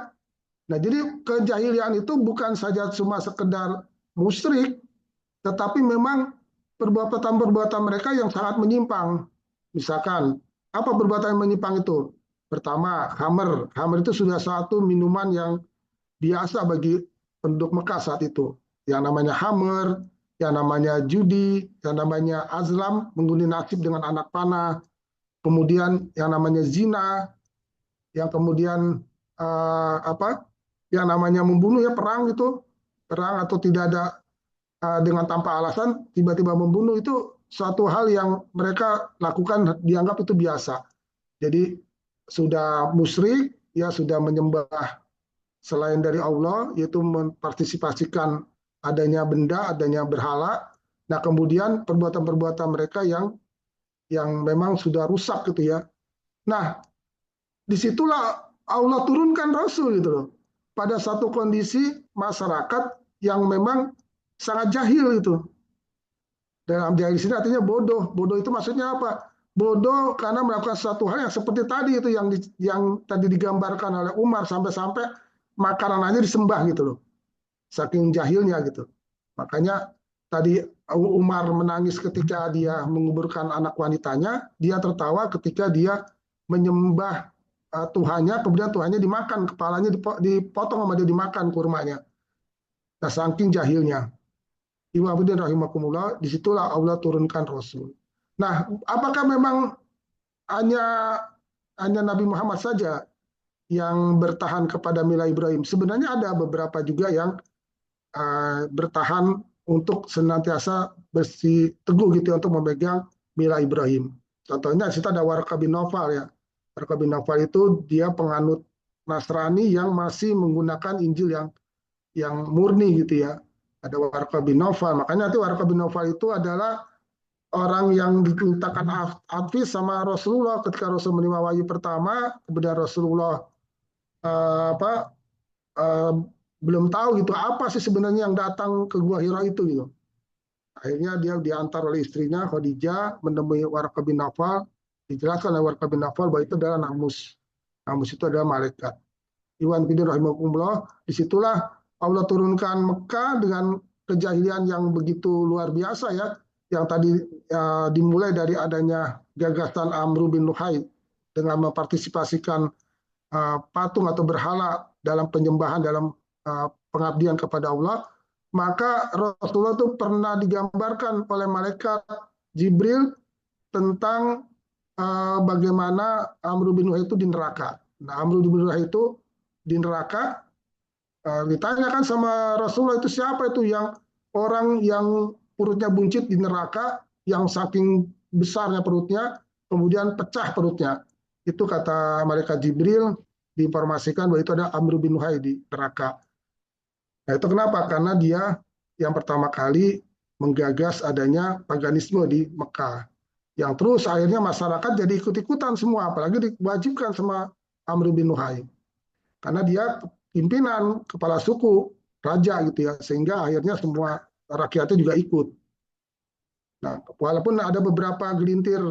Nah, jadi kejahilian itu bukan saja cuma sekedar musyrik, tetapi memang perbuatan-perbuatan mereka yang sangat menyimpang. Misalkan, apa perbuatan yang menyimpang itu? Pertama, Hammer. Hammer itu sudah satu minuman yang biasa bagi penduduk Mekah saat itu. Yang namanya Hammer, yang namanya judi, yang namanya azlam, mengundi nasib dengan anak panah. Kemudian yang namanya zina, yang kemudian apa? Yang namanya membunuh ya perang itu, perang atau tidak ada dengan tanpa alasan tiba-tiba membunuh itu suatu hal yang mereka lakukan dianggap itu biasa. Jadi sudah musyrik, ya sudah menyembah selain dari Allah, yaitu mempartisipasikan adanya benda, adanya berhala. Nah, kemudian perbuatan-perbuatan mereka yang memang sudah rusak gitu ya. Nah, disitulah Allah turunkan Rasul gitu loh. Pada satu kondisi masyarakat yang memang sangat jahil itu. Dalam jahil sini artinya bodoh. Bodoh itu maksudnya apa? Bodoh karena melakukan sesuatu hal yang seperti tadi itu yang tadi digambarkan oleh Umar, sampai-sampai makanan aja disembah gitu loh. Saking jahilnya gitu. Makanya tadi Umar menangis ketika dia menguburkan anak wanitanya, dia tertawa ketika dia menyembah Tuhannya, kemudian Tuhannya dimakan, kepalanya dipotong sama dia, dimakan kurmanya. Nah, saking jahilnya. Iwabudin rahimakumullah, disitulah Allah turunkan Rasul. Nah, apakah memang hanya Nabi Muhammad saja yang bertahan kepada mila Ibrahim? Sebenarnya ada beberapa juga yang bertahan untuk senantiasa bersih teguh gitu untuk memegang mila Ibrahim. Contohnya kita ada Warqa bin Nawfal ya. Warqa bin Nawfal itu dia penganut Nasrani yang masih menggunakan Injil yang murni gitu ya. Ada Warqa bin Nawfal. Makanya nanti Warqa bin Nawfal itu adalah orang yang dimintakan advis sama Rasulullah ketika Rasul menerima wahyu pertama, kemudian Rasulullah belum tahu gitu apa sih sebenarnya yang datang ke Gua Hira itu gitu. Akhirnya dia diantar oleh istrinya Khadijah menemui Warqa bin Nawfal. Dijelaskan oleh Warqa bin Nawfal bahwa itu adalah Namus. Namus itu adalah malaikat. Iwan Fidin rahimahumullah, disitulah Allah turunkan Mekah dengan kejahilian yang begitu luar biasa ya, yang tadi dimulai dari adanya gagasan Amru bin Luhai dengan mempartisipasikan patung atau berhala dalam penyembahan, dalam pengabdian kepada Allah. Maka Rasulullah itu pernah digambarkan oleh malaikat Jibril tentang bagaimana Amru bin Luhai itu di neraka. Nah, Amru bin Luhai itu di neraka, ditanyakan sama Rasulullah, itu siapa itu yang orang yang perutnya buncit di neraka, yang saking besarnya perutnya, kemudian pecah perutnya. Itu kata malaikat Jibril, diinformasikan bahwa itu ada Amr bin Luhai di neraka. Nah, itu kenapa? Karena dia yang pertama kali menggagas adanya paganisme di Mekah. Yang terus akhirnya masyarakat jadi ikut-ikutan semua, apalagi diwajibkan sama Amr bin Luhai. Karena dia pimpinan, kepala suku, raja gitu ya, sehingga akhirnya semua rakyatnya juga ikut. Nah, walaupun ada beberapa gelintir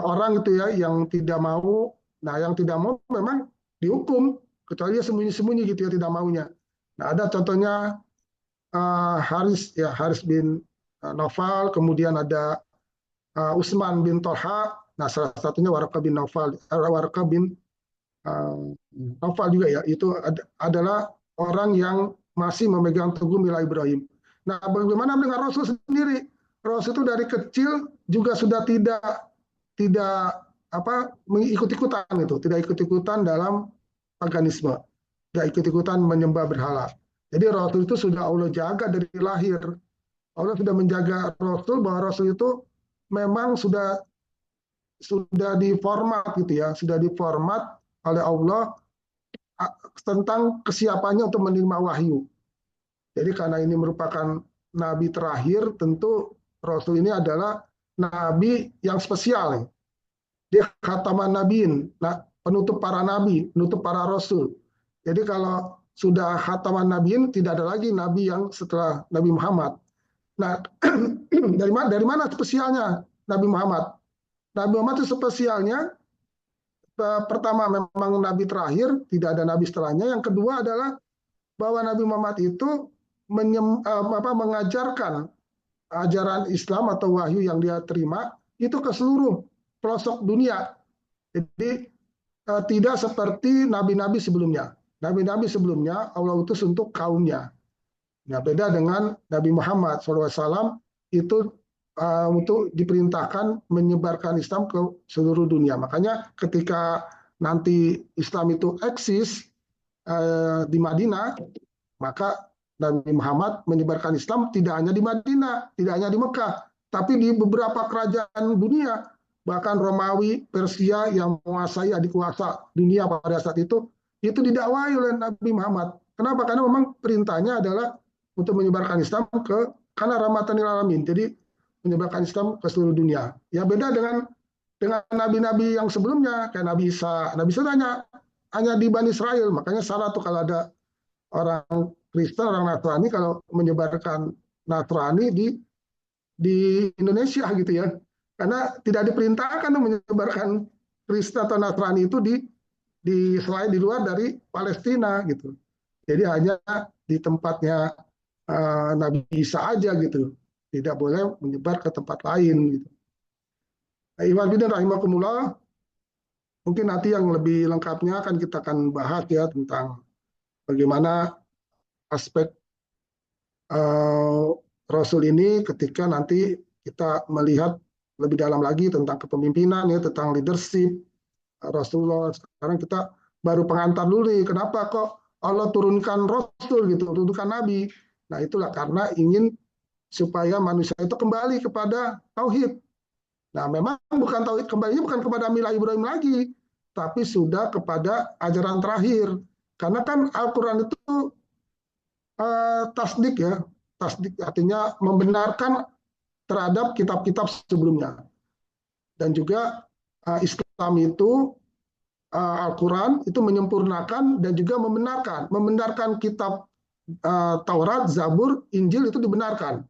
orang gitu ya yang tidak mau, nah yang tidak mau memang dihukum, kecuali dia sembunyi-sembunyi gitu ya tidak maunya. Nah, ada contohnya Haris bin Nawfal, kemudian ada Utsman bin Tolha, nah salah satunya Warqa bin Nawfal, Warqa bin Nawfal juga ya, itu adalah orang yang masih memegang teguh mila Ibrahim. Nah, bagaimana dengan Rasul sendiri? Rasul itu dari kecil juga sudah tidak mengikut-ikutan itu, tidak ikut-ikutan dalam paganisme, tidak ikut-ikutan menyembah berhala. Jadi Rasul itu sudah Allah jaga dari lahir. Allah sudah menjaga Rasul, bahwa Rasul itu memang sudah diformat gitu ya, sudah diformat oleh Allah tentang kesiapannya untuk menerima wahyu. Jadi karena ini merupakan nabi terakhir, tentu Rasul ini adalah nabi yang spesial. Dia khataman nabiin, penutup para nabi, penutup para rasul. Jadi kalau sudah khataman nabiin, tidak ada lagi nabi yang setelah Nabi Muhammad. Nah, dari mana spesialnya Nabi Muhammad? Nabi Muhammad itu spesialnya, pertama memang nabi terakhir, tidak ada nabi setelahnya. Yang kedua adalah bahwa Nabi Muhammad itu mengajarkan ajaran Islam atau wahyu yang dia terima itu ke seluruh pelosok dunia. Jadi tidak seperti nabi-nabi sebelumnya. Nabi-nabi sebelumnya Allah utus untuk kaumnya. Nah, beda dengan Nabi Muhammad SAW itu untuk diperintahkan menyebarkan Islam ke seluruh dunia. Makanya ketika nanti Islam itu eksis di Madinah, maka Nabi Muhammad menyebarkan Islam tidak hanya di Madinah, tidak hanya di Mekah, tapi di beberapa kerajaan dunia, bahkan Romawi, Persia yang menguasai adik kuasa dunia pada saat itu didakwai oleh Nabi Muhammad. Kenapa? Karena memang perintahnya adalah untuk menyebarkan Islam karena rahmatan lil alamin. Jadi menyebarkan Islam ke seluruh dunia. Ya beda dengan nabi-nabi yang sebelumnya, kayak Nabi Isa. Nabi Isa hanya di Bani Israel, makanya salah tuh kalau ada orang Kristen, orang Nasrani kalau menyebarkan Nasrani di Indonesia gitu ya, karena tidak diperintahkan menyebarkan Kristen atau Nasrani itu selain di luar dari Palestina gitu. Jadi hanya di tempatnya Nabi Isa aja gitu, tidak boleh menyebar ke tempat lain gitu. Nah, Iwan bin rahimakumullah, mungkin nanti yang lebih lengkapnya kita akan bahas ya tentang bagaimana aspek Rasul ini ketika nanti kita melihat lebih dalam lagi tentang kepemimpinan ya, tentang leadership Rasulullah. Sekarang kita baru pengantar dulu nih, kenapa kok Allah turunkan Rasul gitu, turunkan Nabi. Nah itulah karena ingin supaya manusia itu kembali kepada tauhid. Nah memang bukan tauhid, kembalinya bukan kepada milah Ibrahim lagi, tapi sudah kepada ajaran terakhir. Karena kan Al-Quran itu tasdik ya, tasdik artinya membenarkan terhadap kitab-kitab sebelumnya. Dan juga Islam itu Al-Quran itu menyempurnakan dan juga membenarkan kitab Taurat, Zabur, Injil itu dibenarkan.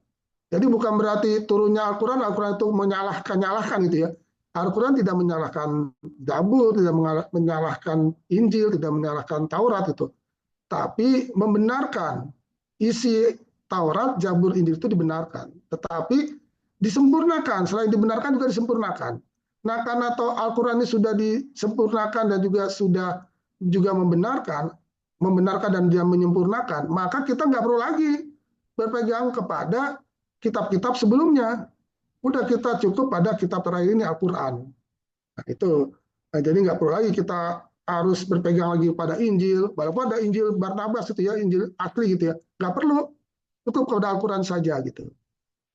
Jadi bukan berarti turunnya Al-Quran itu menyalahkan itu ya. Al-Quran tidak menyalahkan Zabur, tidak menyalahkan Injil, tidak menyalahkan Taurat itu. Tapi membenarkan isi Taurat, Zabur, Injil itu dibenarkan. Tetapi disempurnakan, selain dibenarkan juga disempurnakan. Nah karena Al-Quran ini sudah disempurnakan dan sudah membenarkan dan dia menyempurnakan, maka kita nggak perlu lagi berpegang kepada kitab-kitab sebelumnya. Udah kita cukup pada kitab terakhir ini Al-Quran. Nah, itu. Nah, jadi nggak perlu lagi kita harus berpegang lagi pada Injil, walaupun ada Injil Barnabas itu ya, Injil asli gitu ya, nggak perlu, cukup kepada Al-Quran saja gitu.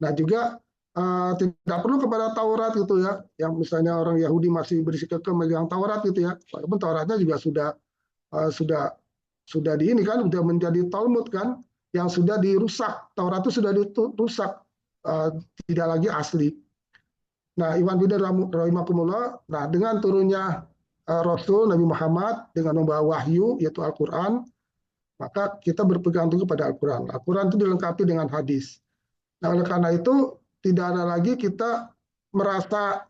Nah juga tidak perlu kepada Taurat gitu ya, yang misalnya orang Yahudi masih bersikap memegang Taurat gitu ya, walaupun Tauratnya juga sudah di ini kan, sudah menjadi Talmud kan, yang sudah dirusak, Taurat itu sudah dirusak, tidak lagi asli. Nah, Iwan bin rahimakumullah, nah dengan turunnya Rasul Nabi Muhammad dengan membawa wahyu yaitu Al-Quran, maka kita berpegang teguh pada Al-Quran. Al-Quran itu dilengkapi dengan hadis. Nah, oleh karena itu tidak ada lagi kita merasa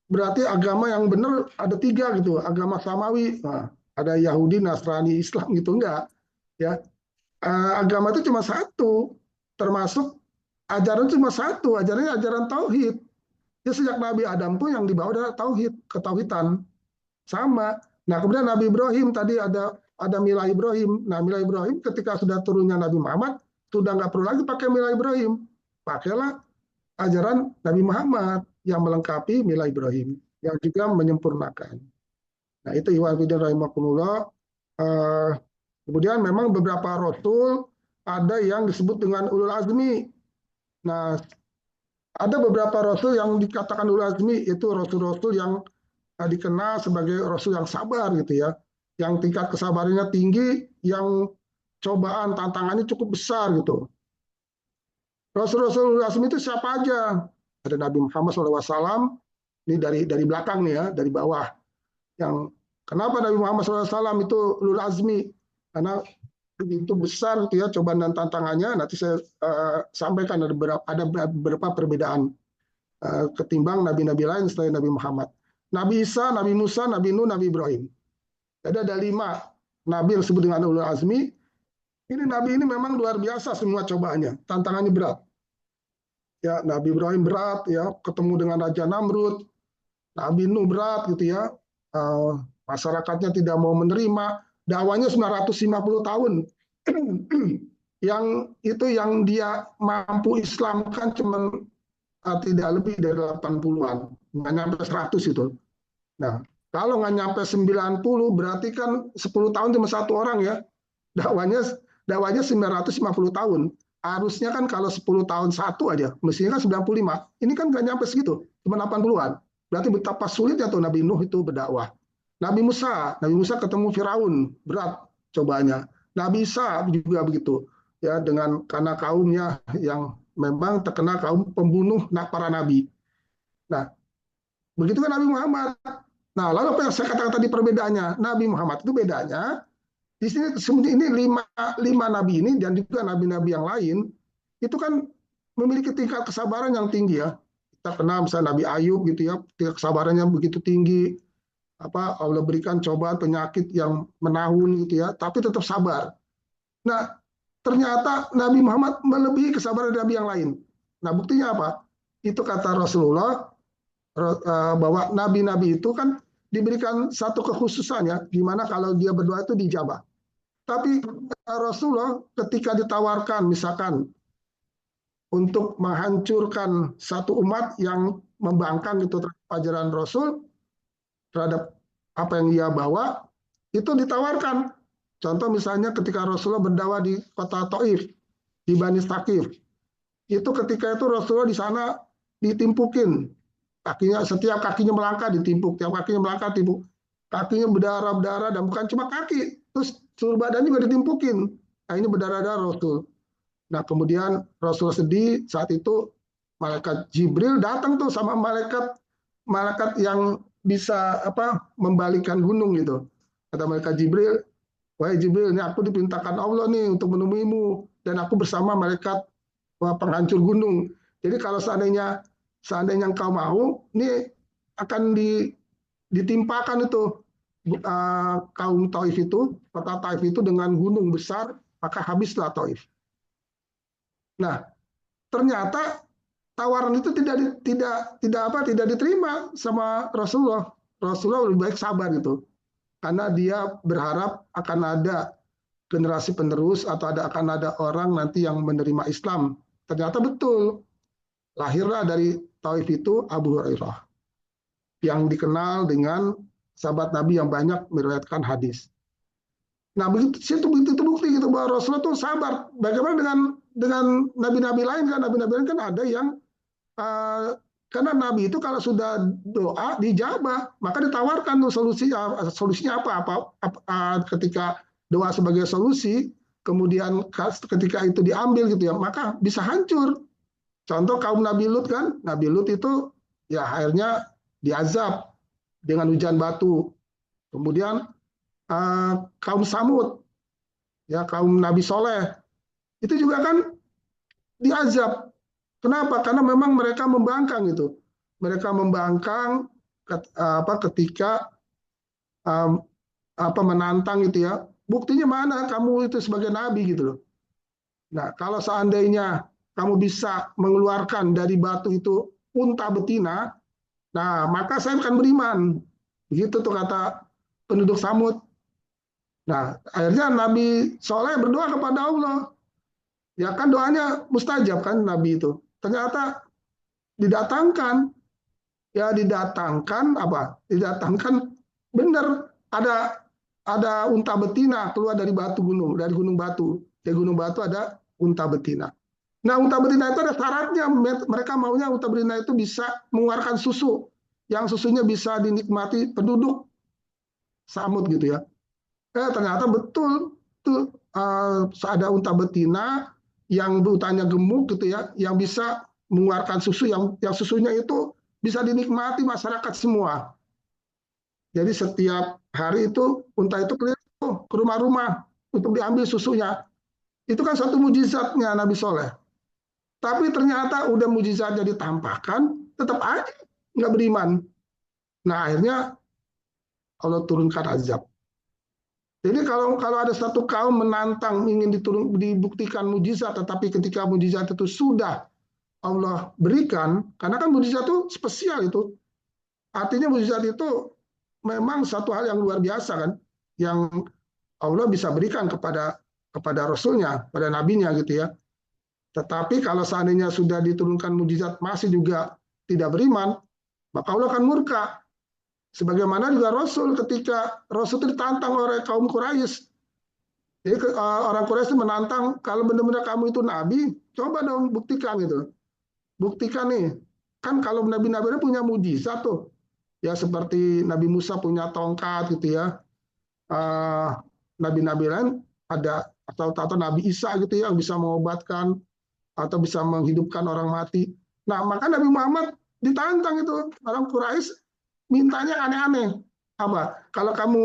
berarti agama yang benar ada 3 gitu, agama samawi, ada Yahudi, Nasrani, Islam gitu, enggak ya. Agama itu cuma satu, termasuk ajaran cuma satu, ajarannya ajaran tauhid. Ya sejak Nabi Adam pun yang dibawa adalah tauhid, ketauhidan sama. Nah kemudian Nabi Ibrahim tadi ada milah Ibrahim. Nah milah Ibrahim ketika sudah turunnya Nabi Muhammad sudah nggak perlu lagi pakai milah Ibrahim, pakailah ajaran Nabi Muhammad yang melengkapi milah Ibrahim, yang juga menyempurnakan. Nah itu Iwan bin rahimakumullah. Kemudian memang beberapa rasul ada yang disebut dengan ulul azmi. Nah ada beberapa rasul yang dikatakan ulul azmi, itu rasul-rasul yang dikenal sebagai rasul yang sabar gitu ya, yang tingkat kesabarannya tinggi, yang cobaan tantangannya cukup besar gitu. Rasul-rasul azmi itu siapa aja? Ada Nabi Muhammad SAW, ini dari belakang nih ya, dari bawah. Yang kenapa Nabi Muhammad SAW itu ulul azmi? Karena itu besar gitu ya cobaan dan tantangannya. Nanti saya sampaikan ada beberapa perbedaan ketimbang nabi-nabi lain selain Nabi Muhammad. Nabi Isa, Nabi Musa, Nabi Nuh, Nabi Ibrahim. Jadi ada 5 nabi yang disebut dengan ulul azmi. Ini nabi ini memang luar biasa semua cobaannya, tantangannya berat. Ya, Nabi Ibrahim berat ya, ketemu dengan Raja Namrud. Nabi Nuh berat gitu ya. Masyarakatnya tidak mau menerima, dakwanya 950 tahun. yang dia mampu islamkan cuma tidak lebih dari 80-an, nggak nyampe 100 itu. Nah, kalau nggak nyampe 90 berarti kan 10 tahun cuma 1 orang ya. Dakwanya 950 tahun. harusnya kan kalau 10 tahun satu aja, mestinya kan 95. Ini kan nggak nyampe segitu, cuma 80-an. Berarti betapa sulitnya tuh Nabi Nuh itu berdakwah. Nabi Musa ketemu Firaun, berat cobaannya. Nabi Isa juga begitu, ya karena kaumnya yang memang terkenal kaum pembunuh para nabi. Nah, begitu kan Nabi Muhammad. Nah, lalu apa yang saya katakan tadi perbedaannya? Nabi Muhammad itu bedanya di sini ini lima nabi ini dan juga nabi-nabi yang lain itu kan memiliki tingkat kesabaran yang tinggi ya. Kita kenal misalnya Nabi Ayub gitu ya, tingkat kesabarannya begitu tinggi. Allah berikan cobaan penyakit yang menahun gitu ya, tapi tetap sabar. Nah, ternyata Nabi Muhammad melebihi kesabaran nabi yang lain. Nah, buktinya apa? Itu kata Rasulullah bahwa nabi-nabi itu kan diberikan satu kekhususan ya, di mana kalau dia berdoa itu dijabah. Tapi Rasulullah ketika ditawarkan misalkan untuk menghancurkan satu umat yang membangkang itu terhadap ajaran Rasul, terhadap apa yang ia bawa, itu ditawarkan. Contoh misalnya ketika Rasulullah berdakwah di kota Taif, di Bani Thaqif, itu ketika itu Rasulullah di sana ditimpukin, setiap kakinya melangkah ditimpuk, tiap kakinya melangkah ditimpuk, kakinya berdarah-darah dan bukan cuma kaki, terus seluruh badannya juga ditimpukin. Nah, ini berdarah-darah Rasul. Nah, kemudian Rasul sedih saat itu malaikat Jibril datang tuh sama malaikat yang bisa membalikan gunung gitu. Kata malaikat Jibril, wahai Jibril, ini aku diperintahkan Allah nih untuk menemuimu dan aku bersama malaikat penghancur gunung. Jadi kalau seandainya engkau mau, ini akan ditimpakan itu kaum Taif itu, kota Taif itu dengan gunung besar, maka habislah Taif. Nah, ternyata tawaran itu tidak diterima sama Rasulullah. Rasulullah lebih baik sabar itu, karena dia berharap akan ada generasi penerus atau akan ada orang nanti yang menerima Islam. Ternyata betul, lahirlah dari Taif itu Abu Hurairah, yang dikenal dengan sahabat Nabi yang banyak meriwayatkan hadis. Nah, begitu bukti gitu bahwa Rasulullah itu sabar. Bagaimana dengan nabi-nabi lain kan? Nabi-nabi lain kan ada yang karena Nabi itu kalau sudah doa dijabah, maka ditawarkan tuh solusinya apa ketika doa sebagai solusi, kemudian ketika itu diambil gitu ya, maka bisa hancur. Contoh kaum Nabi Lut kan, Nabi Lut itu ya akhirnya diazab dengan hujan batu. Kemudian kaum Samud, ya kaum Nabi Soleh, itu juga kan diazab. Kenapa? Karena memang mereka membangkang itu. Mereka membangkang ketika menantang itu ya. Buktinya mana kamu itu sebagai nabi gitu loh. Nah, kalau seandainya kamu bisa mengeluarkan dari batu itu unta betina, nah maka saya akan beriman. Begitu tuh kata penduduk Samud. Nah, akhirnya Nabi Soleh berdoa kepada Allah. Ya kan doanya mustajab kan Nabi itu. Ternyata didatangkan benar ada unta betina keluar dari gunung batu. Di gunung batu ada unta betina. Nah, unta betina itu ada syaratnya. Mereka maunya unta betina itu bisa mengeluarkan susu, yang susunya bisa dinikmati penduduk Samud gitu ya. Ternyata betul tuh ada unta betina yang berutannya gemuk gitu ya, yang bisa mengeluarkan susu yang susunya itu bisa dinikmati masyarakat semua. Jadi setiap hari itu unta itu keliling ke rumah-rumah untuk diambil susunya. Itu kan satu mujizatnya Nabi Soleh. Tapi ternyata udah mujizatnya ditampakkan, tetap aja nggak beriman. Nah, akhirnya Allah turunkan azab. Jadi kalau ada satu kaum menantang ingin dibuktikan mujizat, tetapi ketika mujizat itu sudah Allah berikan, karena kan mujizat itu spesial itu. Artinya mujizat itu memang satu hal yang luar biasa kan, yang Allah bisa berikan kepada Rasulnya, pada nabinya gitu ya. Tetapi kalau seandainya sudah diturunkan mujizat masih juga tidak beriman, maka Allah akan murka. Sebagaimana juga Rasul ketika Rasul itu ditantang oleh kaum Quraisy. Jadi orang Quraisy menantang, kalau benar-benar kamu itu nabi, coba dong buktikan gitu. Buktikan nih. Kan kalau nabi-nabi punya mujizat tuh. Ya seperti Nabi Musa punya tongkat gitu ya. Eh, Nabi-nabi lain ada atau Nabi Isa gitu ya yang bisa mengobatkan atau bisa menghidupkan orang mati. Nah, maka Nabi Muhammad ditantang itu orang Quraisy mintanya aneh-aneh. Apa? Kalau kamu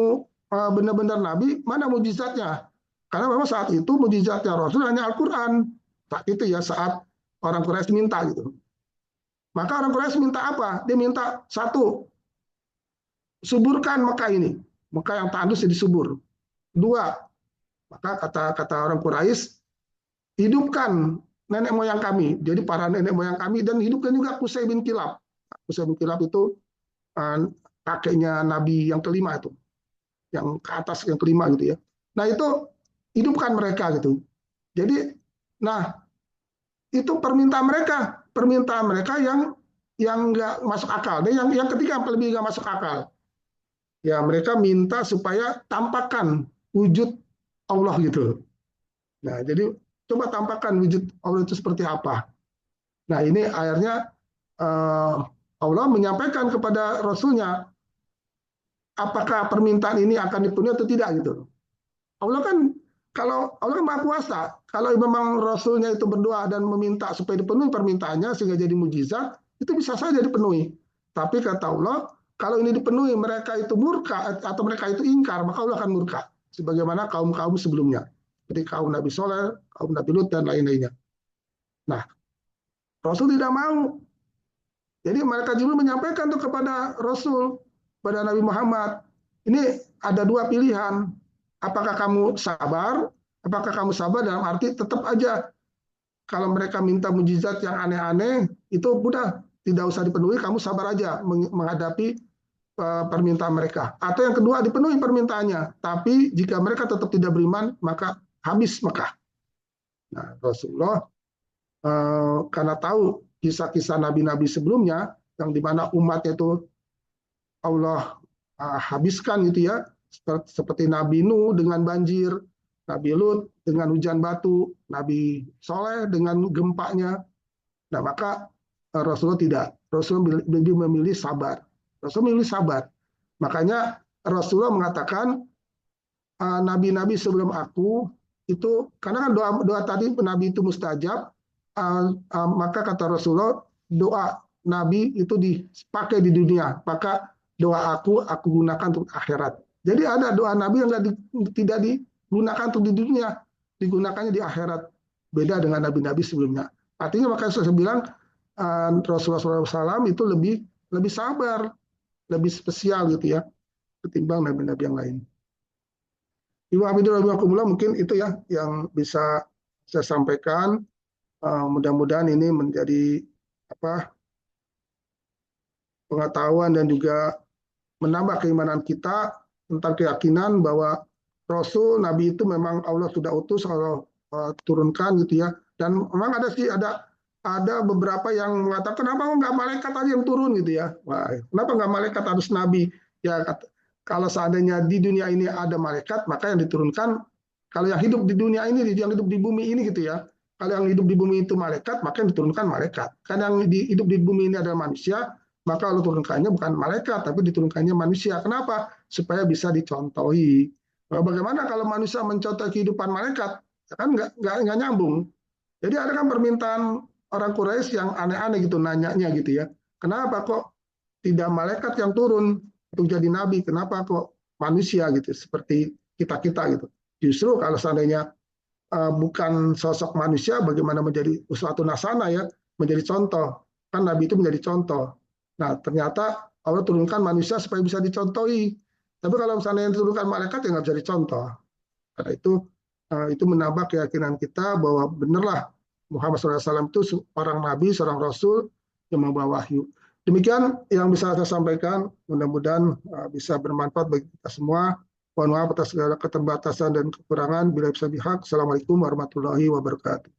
benar-benar nabi, mana mujizatnya? Karena memang saat itu mujizatnya Rasul hanya Al-Qur'an. Saat itu ya saat orang Quraisy minta gitu. Maka orang Quraisy minta apa? Dia minta satu, suburkan Mekah ini. Mekah yang tandus jadi subur. Dua, maka kata orang Quraisy, hidupkan nenek moyang kami. Jadi para nenek moyang kami dan hidupkan juga Qusay bin Kilab. Qusay bin Kilab itu kakeknya Nabi yang kelima itu, yang ke atas yang kelima gitu ya. Nah itu hidupkan mereka gitu. Jadi, nah itu permintaan mereka yang nggak masuk akal. Dan yang ketiga yang lebih nggak masuk akal. Ya mereka minta supaya tampakkan wujud Allah gitu. Nah jadi coba tampakkan wujud Allah itu seperti apa. Nah ini akhirnya Allah menyampaikan kepada Rasulnya apakah permintaan ini akan dipenuhi atau tidak gitu. Allah kan Allah kan maha kuasa. Kalau memang Rasulnya itu berdoa dan meminta supaya dipenuhi permintaannya sehingga jadi mujizat, itu bisa saja dipenuhi. Tapi kata Allah, kalau ini dipenuhi mereka itu murka atau mereka itu ingkar, maka Allah akan murka. Sebagaimana kaum-kaum sebelumnya. Seperti kaum Nabi Soleh, kaum Nabi Lut, dan lain-lainnya. Nah, Rasul tidak mau. Jadi mereka Jibril menyampaikan tuh kepada Rasul, pada Nabi Muhammad, ini ada dua pilihan. Apakah kamu sabar? Apakah kamu sabar dalam arti tetap aja kalau mereka minta mujizat yang aneh-aneh, itu udah tidak usah dipenuhi, kamu sabar aja menghadapi permintaan mereka. Atau yang kedua, dipenuhi permintaannya, tapi jika mereka tetap tidak beriman, maka habis Mekah. Nah, Rasulullah karena tahu kisah-kisah nabi-nabi sebelumnya, yang dimana umatnya itu Allah habiskan gitu ya, seperti Nabi Nuh dengan banjir, Nabi Lut dengan hujan batu, Nabi Soleh dengan gempanya. Nah maka Rasulullah tidak. Rasulullah lebih memilih sabar. Rasulullah memilih sabar. Makanya Rasulullah mengatakan nabi-nabi sebelum aku itu, karena kan doa tadi Nabi itu mustajab, maka kata Rasulullah doa Nabi itu dipakai di dunia, maka doa aku gunakan untuk akhirat. Jadi ada doa Nabi yang tidak digunakan untuk di dunia, digunakannya di akhirat. Beda dengan nabi-nabi sebelumnya. Artinya makanya saya bilang Rasulullah SAW itu lebih sabar, lebih spesial gitu ya, ketimbang nabi-nabi yang lain. Ibu Hamidullah mungkin itu ya yang bisa saya sampaikan. Mudah-mudahan ini menjadi pengetahuan dan juga menambah keimanan kita tentang keyakinan bahwa Rasul Nabi itu memang Allah sudah utus, Allah turunkan gitu ya. Dan memang ada beberapa yang mengatakan kenapa nggak malaikat aja yang turun gitu ya. Wah, kenapa nggak malaikat harus Nabi? Ya kalau seandainya di dunia ini ada malaikat, maka yang diturunkan kalau yang hidup di dunia ini, yang hidup di bumi ini gitu ya. Kalau yang hidup di bumi itu malaikat, maka yang diturunkan malaikat. Karena yang hidup di bumi ini adalah manusia, maka Allah turunkannya bukan malaikat, tapi diturunkannya manusia. Kenapa? Supaya bisa dicontohi. Bagaimana kalau manusia mencontoh kehidupan malaikat? Ya kan nggak nyambung. Jadi ada kan permintaan orang Quraisy yang aneh-aneh gitu, nanyanya gitu ya. Kenapa kok tidak malaikat yang turun untuk jadi nabi? Kenapa kok manusia gitu, seperti kita-kita gitu. Justru kalau seandainya bukan sosok manusia, bagaimana menjadi uswatun hasanah ya, menjadi contoh. Kan nabi itu menjadi contoh. Nah, ternyata Allah turunkan manusia supaya bisa dicontohi. Tapi kalau misalnya yang diturunkan malaikat, ya nggak bisa dicontoh. Karena itu menambah keyakinan kita bahwa benarlah Muhammad SAW itu seorang nabi, seorang rasul yang membawa wahyu. Demikian yang bisa saya sampaikan. Mudah-mudahan bisa bermanfaat bagi kita semua. Mohon maaf atas segala keterbatasan dan kekurangan. Bila bisa bihak. Assalamualaikum warahmatullahi wabarakatuh.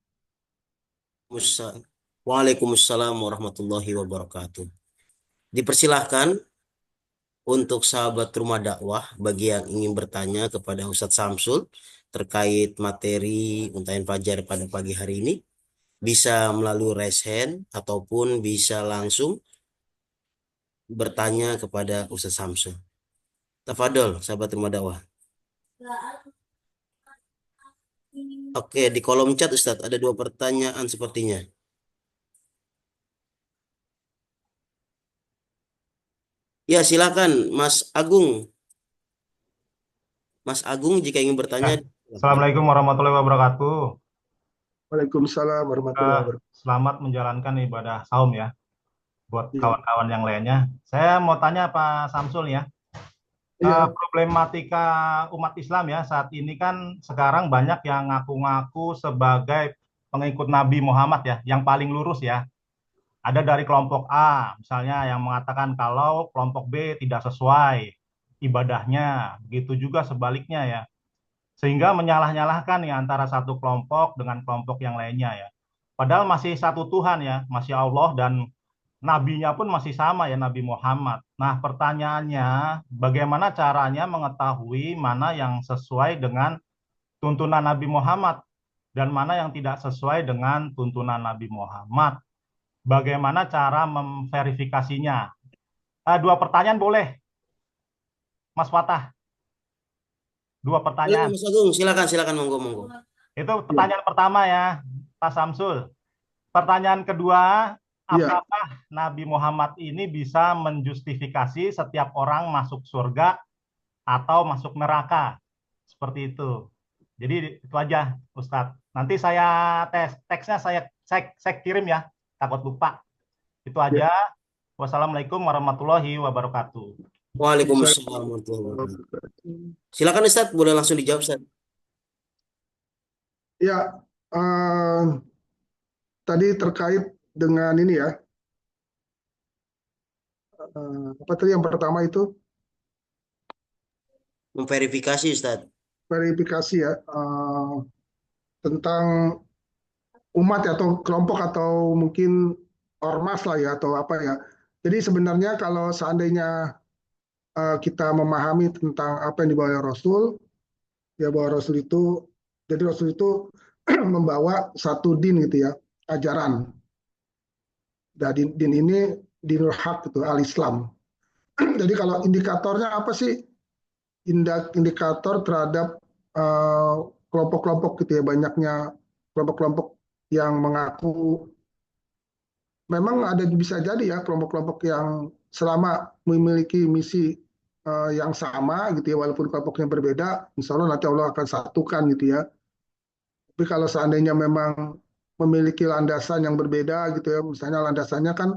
Waalaikumsalam warahmatullahi wabarakatuh. Dipersilahkan Untuk sahabat rumah dakwah, bagi yang ingin bertanya kepada Ustadz Samsul terkait materi Untayan Fajar pada pagi hari ini, bisa melalui raise hand ataupun bisa langsung bertanya kepada Ustadz Samsul. Tafadol, sahabat rumah dakwah. Oke, di kolom chat Ustadz ada 2 pertanyaan sepertinya. Ya, silakan Mas Agung. Mas Agung jika ingin bertanya. Assalamualaikum warahmatullahi wabarakatuh. Waalaikumsalam warahmatullahi wabarakatuh. Selamat menjalankan ibadah saum ya, buat Iya. kawan-kawan yang lainnya. Saya mau tanya Pak Samsul ya, Iya. problematika umat Islam ya saat ini kan sekarang banyak yang ngaku-ngaku sebagai pengikut Nabi Muhammad ya, yang paling lurus ya. Ada dari kelompok A, misalnya yang mengatakan kalau kelompok B tidak sesuai ibadahnya, begitu juga sebaliknya ya. Sehingga menyalah-nyalahkan ya antara satu kelompok dengan kelompok yang lainnya ya. Padahal masih satu Tuhan ya, masih Allah, dan nabinya pun masih sama ya, Nabi Muhammad. Nah, pertanyaannya, bagaimana caranya mengetahui mana yang sesuai dengan tuntunan Nabi Muhammad dan mana yang tidak sesuai dengan tuntunan Nabi Muhammad? Bagaimana cara memverifikasinya? 2 pertanyaan boleh, Mas Fatah? 2 pertanyaan. Mas Agung, silakan monggo. Itu pertanyaan pertama ya, Pak Samsul. Pertanyaan kedua, apakah Nabi Muhammad ini bisa menjustifikasi setiap orang masuk surga atau masuk neraka? Seperti itu. Jadi itu aja, Ustadz. Nanti saya teksnya saya kirim ya, takut lupa. Itu aja. Wassalamualaikum warahmatullahi wabarakatuh. Waalaikumsalam warahmatullahi wabarakatuh. Silakan Ustadz, boleh langsung dijawab Ustadz. Ya, tadi terkait dengan ini ya, apa tadi yang pertama itu? Memverifikasi Ustadz. Verifikasi ya, tentang umat ya, atau kelompok atau mungkin ormas lah ya, atau apa ya. Jadi sebenarnya kalau seandainya kita memahami tentang apa yang dibawa oleh Rasul, ya bahwa Rasul itu, jadi Rasul itu membawa satu din gitu ya, ajaran. Dan din ini dinul haq gitu, al-Islam. Jadi kalau indikatornya apa sih? Indikator terhadap kelompok-kelompok gitu ya, banyaknya kelompok-kelompok yang mengaku, memang ada bisa jadi ya kelompok-kelompok yang selama memiliki misi yang sama gitu ya, walaupun kelompoknya berbeda, insya Allah nanti Allah akan satukan gitu ya. Tapi kalau seandainya memang memiliki landasan yang berbeda gitu ya, misalnya landasannya kan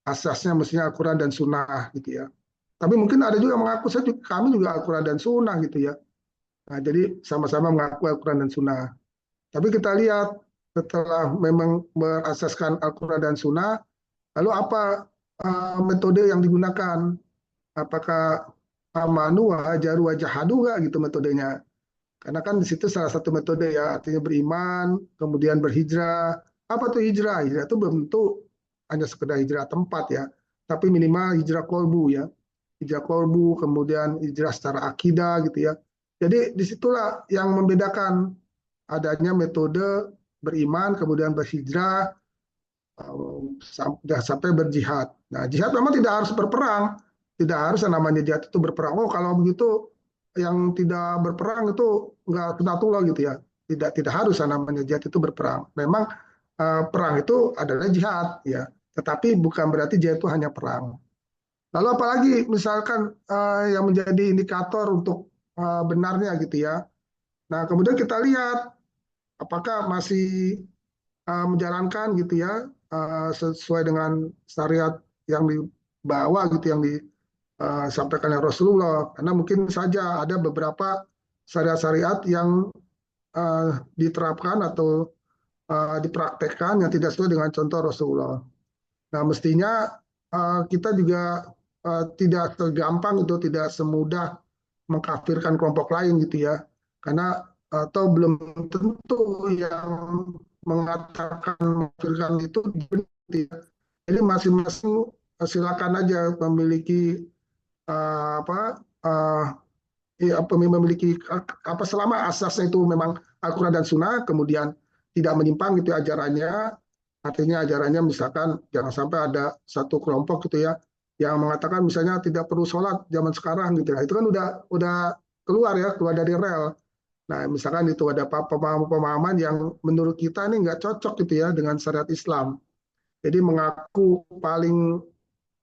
asasnya mestinya Al-Quran dan Sunnah gitu ya. Tapi mungkin ada juga mengaku kami juga Al-Quran dan Sunnah gitu ya. Nah, jadi sama-sama mengaku Al-Quran dan Sunnah. Tapi kita lihat setelah memang berasaskan Al-Quran dan Sunnah, lalu apa metode yang digunakan? Apakah amanu wa hajaru wa jahadu nggak gitu metodenya? Karena kan di situ salah satu metode ya, artinya beriman, kemudian berhijrah. Apa tuh hijrah? Hijrah itu belum tentu hanya sekedar hijrah tempat ya, tapi minimal hijrah kolbu ya. Hijrah kolbu, kemudian hijrah secara akidah gitu ya. Jadi disitulah yang membedakan adanya metode beriman, kemudian berhijrah, sampai berjihad. Nah, jihad memang tidak harus berperang, tidak harus yang namanya jihad itu berperang. Oh, kalau begitu yang tidak berperang itu nggak sunatullah gitu ya. Tidak harus yang namanya jihad itu berperang. Memang perang itu adalah jihad ya, tetapi bukan berarti jihad itu hanya perang. Lalu apalagi misalkan yang menjadi indikator untuk benarnya gitu ya. Nah, kemudian kita lihat apakah masih menjalankan gitu ya sesuai dengan syariat yang dibawa gitu, yang disampaikan oleh Rasulullah. Karena mungkin saja ada beberapa syariat-syariat yang diterapkan atau dipraktekkan yang tidak sesuai dengan contoh Rasulullah. Nah, mestinya kita juga tidak segampang itu, tidak semudah mengkafirkan kelompok lain gitu ya. Karena atau belum tentu yang mengatakan mengkafirkan itu benar. Jadi masing-masing silakan aja memiliki apa memiliki apa selama asasnya itu memang Al-Quran dan Sunnah, kemudian tidak menyimpang gitu ajarannya, artinya ajarannya misalkan jangan sampai ada satu kelompok gitu ya yang mengatakan misalnya tidak perlu sholat zaman sekarang gitu ya, itu kan udah keluar dari rel. Nah misalkan itu ada pemahaman yang menurut kita ini nggak cocok gitu ya dengan syariat Islam. Jadi mengaku paling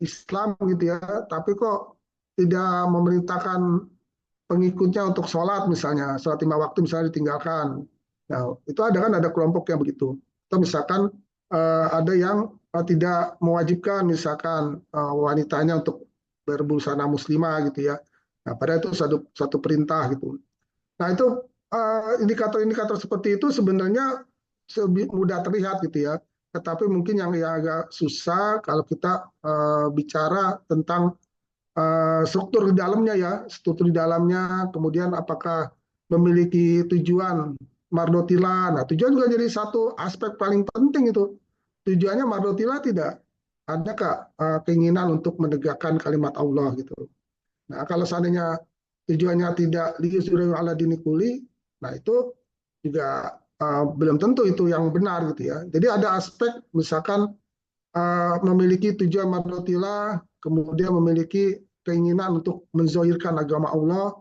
Islam gitu ya, tapi kok tidak memerintahkan pengikutnya untuk sholat misalnya, sholat 5 waktu misalnya ditinggalkan. Nah, itu ada kelompok yang begitu. Atau misalkan ada yang tidak mewajibkan misalkan wanitanya untuk berbusana muslimah gitu ya. Nah, padahal itu satu perintah gitu. Nah, itu indikator-indikator seperti itu sebenarnya mudah terlihat gitu ya. Tetapi mungkin yang agak susah kalau kita bicara tentang struktur di dalamnya ya, struktur di dalamnya, kemudian apakah memiliki tujuan mardotilah. Nah, tujuan juga jadi satu aspek paling penting itu. Tujuannya mardotilah tidak adakah keinginan untuk menegakkan kalimat Allah gitu. Nah, kalau seandainya tujuannya tidak liyuzhiru ala dini kulli, nah itu juga belum tentu itu yang benar gitu ya. Jadi ada aspek misalkan memiliki tujuan mardotilah, kemudian memiliki keinginan untuk menzohirkan agama Allah,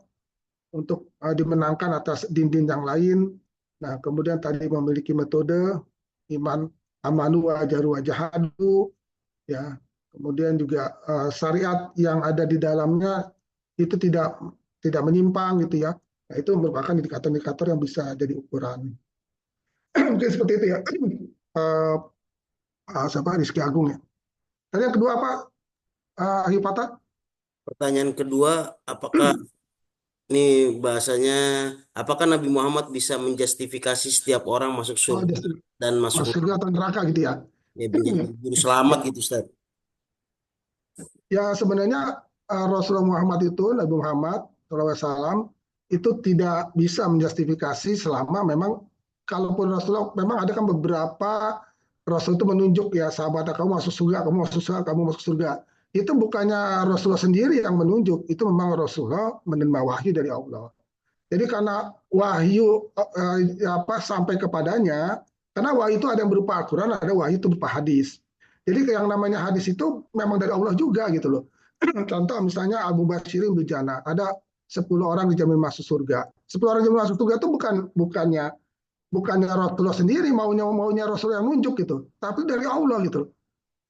untuk dimenangkan atas din-din yang lain. Nah, kemudian tadi memiliki metode iman amanu wa jaru wa jahadu, ya. Kemudian juga syariat yang ada di dalamnya itu tidak menyimpang gitu ya. Nah, itu merupakan indikator-indikator yang bisa jadi ukuran. Mungkin seperti itu ya. Siapa Rizky Agung ya. Dan yang kedua apa? Hipata? Pertanyaan kedua, apakah ini bahasanya, apakah Nabi Muhammad bisa menjustifikasi setiap orang masuk surga dan masuk Masuk surga atau neraka gitu ya. ya, menjadi juru selamat gitu, Ustaz? Ya sebenarnya Rasulullah Muhammad itu, Nabi Muhammad SAW itu tidak bisa menjustifikasi selama memang, kalaupun Rasulullah memang ada kan beberapa Rasul itu menunjuk ya sahabat kamu masuk surga, kamu masuk surga, kamu masuk surga. Itu bukannya Rasulullah sendiri yang menunjuk, itu memang Rasulullah menerima wahyu dari Allah. Jadi karena wahyu sampai kepadanya, karena wahyu itu ada yang berupa Al-Quran, ada wahyu itu berupa hadis. Jadi yang namanya hadis itu memang dari Allah juga gitu loh. Contoh misalnya Abu Bashirin bin Jannah, ada 10 orang dijamin masuk surga. 10 orang dijamin masuk surga itu bukannya Rasulullah sendiri maunya Rasul yang nunjuk gitu, tapi dari Allah gitu.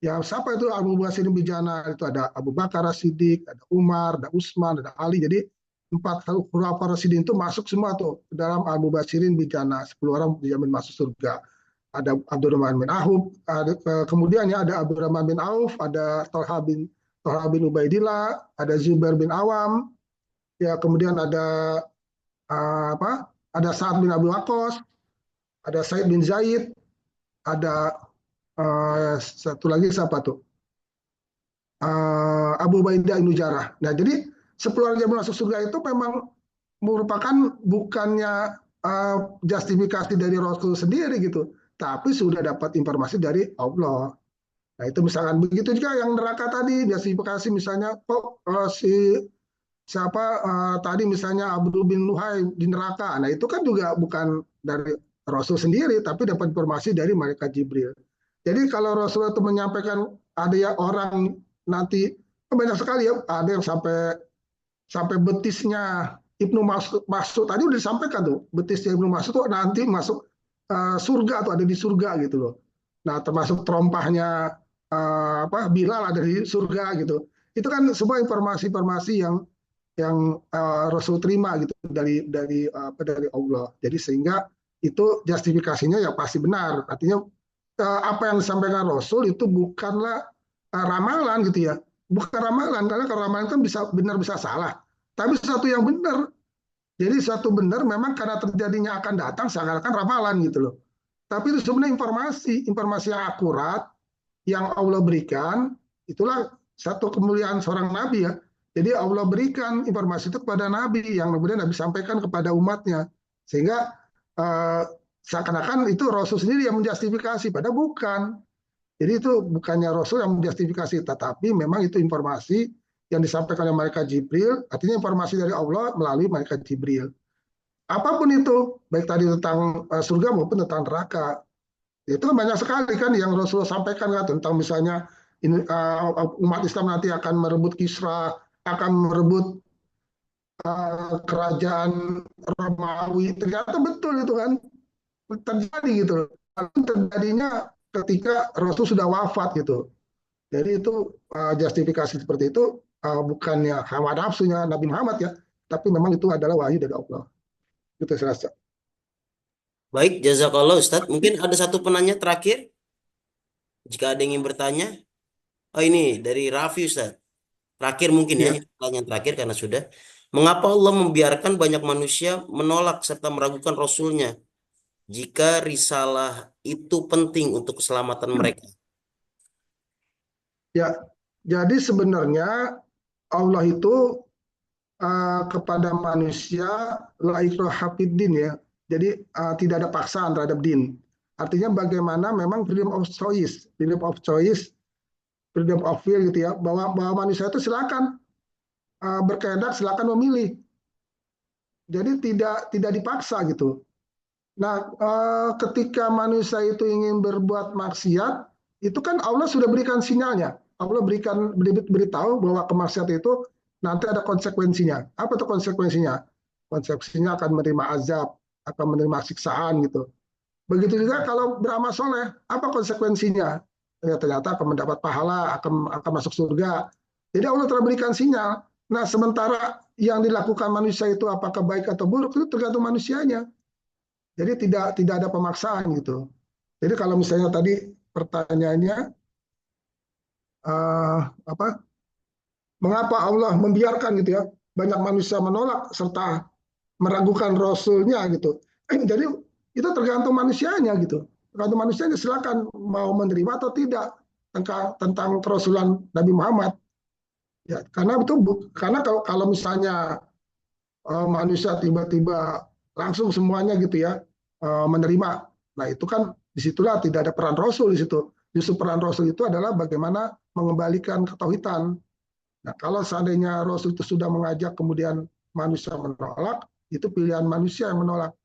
Ya siapa itu Abu Bashirin bin Jannah, itu ada Abu Bakar As-Siddiq, ada Umar, ada Utsman, ada Ali. Jadi 4 khulafaur Rasyidin itu masuk semua tuh ke dalam Abu Bashirin bin Jannah, 10 orang dijamin masuk surga. Ada Abdurrahman bin Auf, kemudian ya ada Abdurrahman bin Auf, ada Thalha bin Ubaidillah, ada Zubair bin Awam, ya kemudian ada Ada Sa'ad bin Abi Waqqas, ada Said bin Zaid, ada satu lagi siapa tuh? Abu Ubaidah bin Jarrah. Nah, jadi 10 orang yang masuk surga itu memang merupakan bukannya justifikasi dari Rasul sendiri gitu, tapi sudah dapat informasi dari Allah. Nah, itu misalkan begitu juga yang neraka tadi, justifikasi misalnya kok tadi misalnya Abdul bin Luhai di neraka. Nah, itu kan juga bukan dari Rasul sendiri, tapi dapat informasi dari malaikat Jibril. Jadi kalau Rasul itu menyampaikan ada ya orang nanti banyak sekali ya, ada yang sampai betisnya Ibnu Mas'ud tadi udah disampaikan tuh, betisnya Ibnu Mas'ud tuh nanti masuk surga atau ada di surga gitu loh. Nah, termasuk terompahnya Bilal ada di surga gitu. Itu kan semua informasi-informasi yang Rasul terima gitu dari Allah. Jadi sehingga itu justifikasinya ya pasti benar. Artinya apa yang disampaikan Rasul itu bukanlah ramalan gitu ya. Bukan ramalan, karena kalau ramalan kan bisa benar bisa salah. Tapi satu yang benar. Jadi satu benar memang karena terjadinya akan datang seakan-akan ramalan gitu loh. Tapi itu sebenarnya informasi yang akurat yang Allah berikan, itulah satu kemuliaan seorang nabi ya. Jadi Allah berikan informasi itu kepada nabi yang kemudian Nabi sampaikan kepada umatnya. Sehingga seakan-akan itu Rasul sendiri yang menjustifikasi, padahal bukan. Jadi itu bukannya Rasul yang menjustifikasi, tetapi memang itu informasi yang disampaikan oleh malaikat Jibril, artinya informasi dari Allah melalui malaikat Jibril. Apapun itu, baik tadi tentang surga maupun tentang neraka. Itu kan banyak sekali kan yang Rasulullah sampaikan kan, tentang misalnya umat Islam nanti akan merebut Kisra, akan merebut kerajaan Romawi. Ternyata betul itu kan terjadi gitu. Terjadinya ketika Rasul sudah wafat gitu. Jadi itu justifikasi seperti itu bukannya hawa nafsunya Nabi Muhammad ya, tapi memang itu adalah wahyu dari Allah. Itu saya rasa. Baik, jazakallah Ustadz. Mungkin ada satu penanya terakhir, jika ada yang ingin bertanya. Oh, ini dari Raffi Ustadz. Terakhir mungkin ya, Iya, ini pertanyaan terakhir karena sudah. Mengapa Allah membiarkan banyak manusia menolak serta meragukan Rasulnya jika risalah itu penting untuk keselamatan mereka? ya. Jadi sebenarnya Allah itu kepada manusia la ikraha fid din ya. Jadi tidak ada paksaan terhadap din. Artinya bagaimana memang freedom of choice, freedom of will gitu ya, bahwa manusia itu silakan berkehendak, silakan memilih. Jadi tidak dipaksa gitu. Nah, ketika manusia itu ingin berbuat maksiat, itu kan Allah sudah berikan sinyalnya. Allah beritahu bahwa kemaksiatan itu nanti ada konsekuensinya. Apa itu konsekuensinya? Konsekuensinya akan menerima azab, akan menerima siksaan gitu. Begitu juga kalau beramal soleh, apa konsekuensinya? Ya, ternyata akan mendapat pahala, akan masuk surga. Jadi Allah telah berikan sinyal. Nah, sementara yang dilakukan manusia itu apakah baik atau buruk itu tergantung manusianya. Jadi tidak ada pemaksaan gitu. Jadi kalau misalnya tadi pertanyaannya apa? Mengapa Allah membiarkan gitu ya banyak manusia menolak serta meragukan Rasulnya gitu. Jadi itu tergantung manusianya gitu. Tergantung manusianya, silakan mau menerima atau tidak tentang kerasulan Nabi Muhammad. Ya, karena kalau misalnya manusia tiba-tiba langsung semuanya gitu ya menerima. Nah itu kan disitulah tidak ada peran Rasul di situ. Justru peran Rasul itu adalah bagaimana mengembalikan ketauhidan. Nah kalau seandainya Rasul itu sudah mengajak kemudian manusia menolak, itu pilihan manusia yang menolak.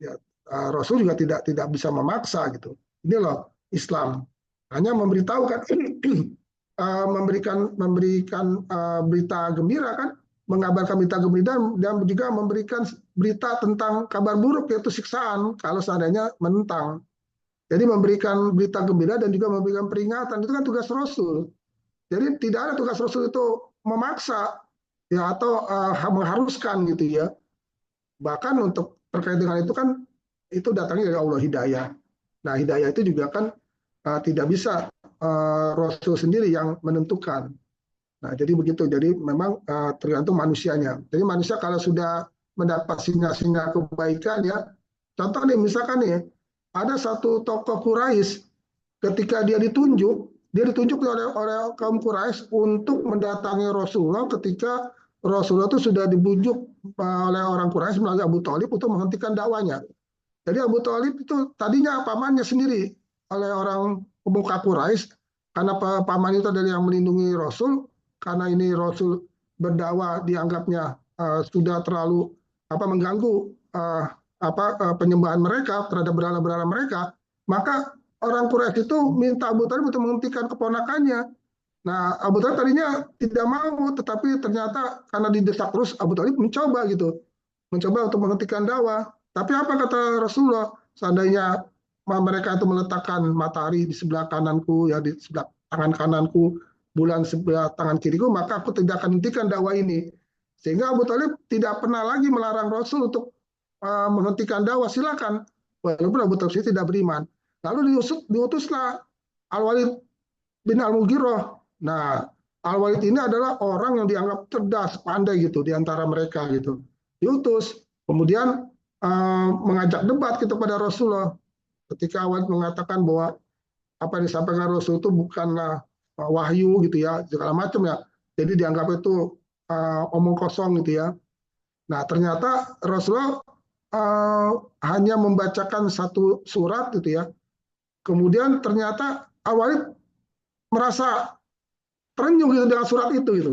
Ya, Rasul juga tidak bisa memaksa gitu. Ini loh Islam hanya memberitahukan memberikan berita gembira kan, mengabarkan berita gembira dan juga memberikan berita tentang kabar buruk yaitu siksaan kalau seandainya menentang. Jadi memberikan berita gembira dan juga memberikan peringatan itu kan tugas Rasul. Jadi tidak ada tugas Rasul itu memaksa ya atau mengharuskan gitu ya. Bahkan untuk terkait dengan itu kan itu datangnya dari Allah hidayah. Nah hidayah itu juga kan tidak bisa Rasul sendiri yang menentukan. Nah, jadi begitu. Jadi memang tergantung manusianya. Jadi manusia kalau sudah mendapat sinyal-sinyal kebaikan ya, contoh nih misalkan nih ada satu tokoh Quraisy ketika dia ditunjuk oleh kaum Quraisy untuk mendatangi Rasulullah ketika Rasulullah itu sudah dibujuk oleh orang Quraisy melalui Abu Thalib untuk menghentikan dakwanya. Jadi Abu Thalib itu tadinya pamannya sendiri oleh orang pemuka Quraisy karena paman itu adalah yang melindungi Rasul, karena ini Rasul berdakwah dianggapnya sudah terlalu mengganggu penyembahan mereka terhadap berhala-berhala mereka, maka orang Quraisy itu minta Abu Thalib untuk menghentikan keponakannya. Nah, Abu Thalib tadinya tidak mau, tetapi ternyata karena didesak terus Abu Thalib mencoba untuk menghentikan dakwah. Tapi apa kata Rasulullah? Seandainya mereka itu meletakkan matahari di sebelah kananku, ya di sebelah tangan kananku, bulan sebelah tangan kiriku, maka aku tidak akan hentikan dakwah ini. Sehingga Abu Thalib tidak pernah lagi melarang Rasul untuk menghentikan dakwah, silakan. Walaupun Abu Thalib tidak beriman. Lalu diutuslah Al-Walid bin Al-Mughirah. Nah, Al-Walid ini adalah orang yang dianggap cerdas, pandai gitu di antara mereka gitu. Diutus, kemudian mengajak debat kita pada Rasulullah. Ketika Al-Walid mengatakan bahwa apa yang disampaikan Rasul itu bukanlah wahyu gitu ya, segala macam ya. Jadi dianggap itu omong kosong gitu ya. Nah, ternyata Rasulullah hanya membacakan satu surat gitu ya. Kemudian ternyata Al-Walid merasa terenyuh gitu dengan surat itu gitu.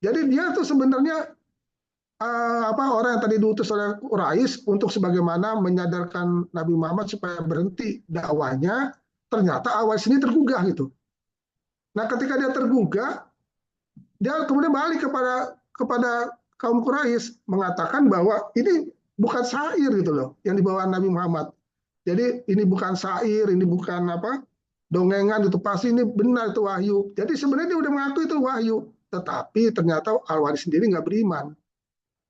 Jadi dia tuh sebenarnya orang yang tadi diutus oleh Quraisy untuk sebagaimana menyadarkan Nabi Muhammad supaya berhenti dakwanya, ternyata awal sini tergugah gitu. Nah, ketika dia tergugah, dia kemudian balik kepada kaum Quraisy mengatakan bahwa ini bukan syair gitu loh yang dibawa Nabi Muhammad. Jadi ini bukan syair, ini bukan dongengan itu pasti ini benar itu wahyu. Jadi sebenarnya dia udah mengaku itu wahyu, tetapi ternyata Al-Wali sendiri nggak beriman.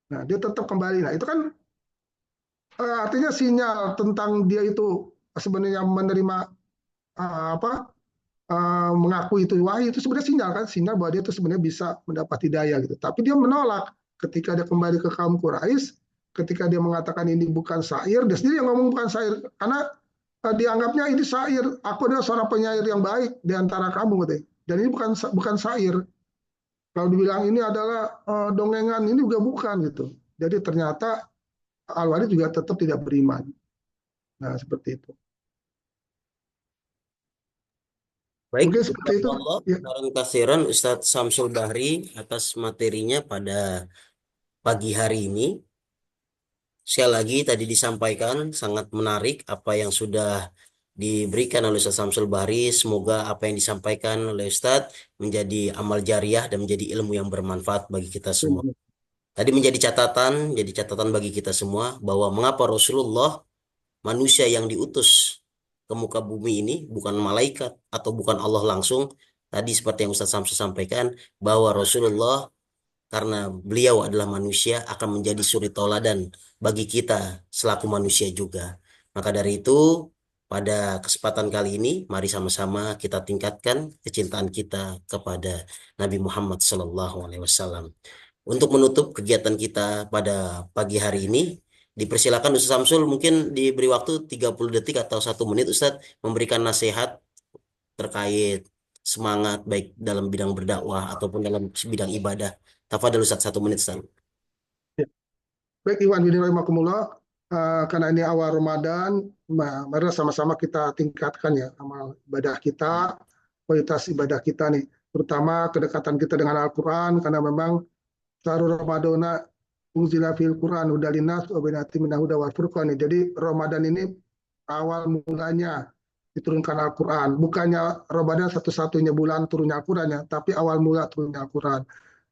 Nah, dia tetap kembali. Nah, itu kan artinya sinyal tentang dia itu sebenarnya menerima apa mengaku itu wahyu itu sebenarnya sinyal kan, sinyal bahwa dia itu sebenarnya bisa mendapat hidayah gitu. Tapi dia menolak ketika dia kembali ke kaum Quraisy, ketika dia mengatakan ini bukan syair, dia sendiri yang ngomong bukan syair karena dianggapnya ini syair. Aku adalah seorang penyair yang baik di antara kamu gitu. Dan ini bukan syair. Kalau dibilang ini adalah dongengan, ini juga bukan gitu. Jadi ternyata Al-Walid juga tetap tidak beriman. Nah, seperti itu. Baik, Mungkin seperti itu. Allah, Ya, terima kasihan Ustadz Samsul Bahri atas materinya pada pagi hari ini. Sekali lagi tadi disampaikan sangat menarik apa yang sudah diberikan oleh Ustadz Samsul Bahri. Semoga apa yang disampaikan oleh Ustadz menjadi amal jariah dan menjadi ilmu yang bermanfaat bagi kita semua. Tadi jadi catatan bagi kita semua bahwa mengapa Rasulullah manusia yang diutus ke muka bumi ini bukan malaikat atau bukan Allah langsung. Tadi seperti yang Ustaz Samsul sampaikan bahwa Rasulullah karena beliau adalah manusia akan menjadi suri tauladan bagi kita selaku manusia juga. Maka dari itu pada kesempatan kali ini mari sama-sama kita tingkatkan kecintaan kita kepada Nabi Muhammad SAW. Untuk menutup kegiatan kita pada pagi hari ini, dipersilakan Ustaz Samsul mungkin diberi waktu 30 detik atau 1 menit Ustaz memberikan nasihat terkait semangat baik dalam bidang berdakwah ataupun dalam bidang ibadah. Tafadhol Ustaz 1 menit Ustaz. baik Iwan Bini Rahimakumullah, karena ini awal Ramadan, mari sama-sama kita tingkatkan ya amal ibadah kita, kualitas ibadah kita nih, terutama kedekatan kita dengan Al-Quran, karena memang syahrul Ramadana unzila fil Quran hudan linnas wa bayyinatin minal huda wal furqan. Jadi Ramadan ini awal mulanya diturunkan Al-Quran. Bukannya Ramadan satu-satunya bulan turunnya Al-Quran ya, tapi awal mula turunnya Al-Quran.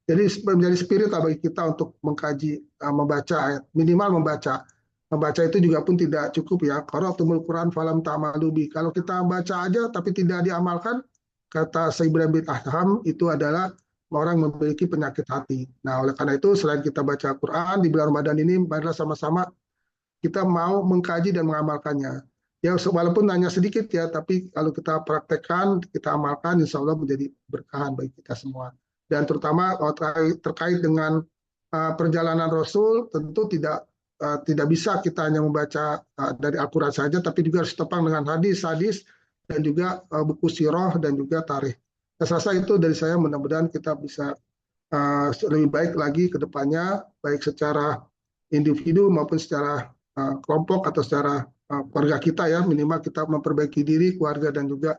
Jadi menjadi spirit lah bagi kita untuk mengkaji, membaca ayat, minimal membaca. Membaca itu juga pun tidak cukup ya. Qara'tumul Quran falam ta'malubi. Kalau kita baca aja tapi tidak diamalkan, kata Sayyidina bin Ahham itu adalah orang memiliki penyakit hati. Nah, oleh karena itu selain kita baca Quran di bulan Ramadan ini, marilah sama-sama kita mau mengkaji dan mengamalkannya. Ya, walaupun hanya sedikit ya, tapi kalau kita praktekkan, kita amalkan, insya Allah menjadi berkahan bagi kita semua. Dan terutama kalau terkait dengan perjalanan Rasul, tentu tidak bisa kita hanya membaca dari Al-Quran saja, tapi juga harus topang dengan hadis-hadis dan juga buku sirah dan juga tarikh. Saya rasa itu dari saya, mudah-mudahan kita bisa lebih baik lagi ke depannya, baik secara individu maupun secara kelompok atau secara keluarga kita ya, minimal kita memperbaiki diri, keluarga dan juga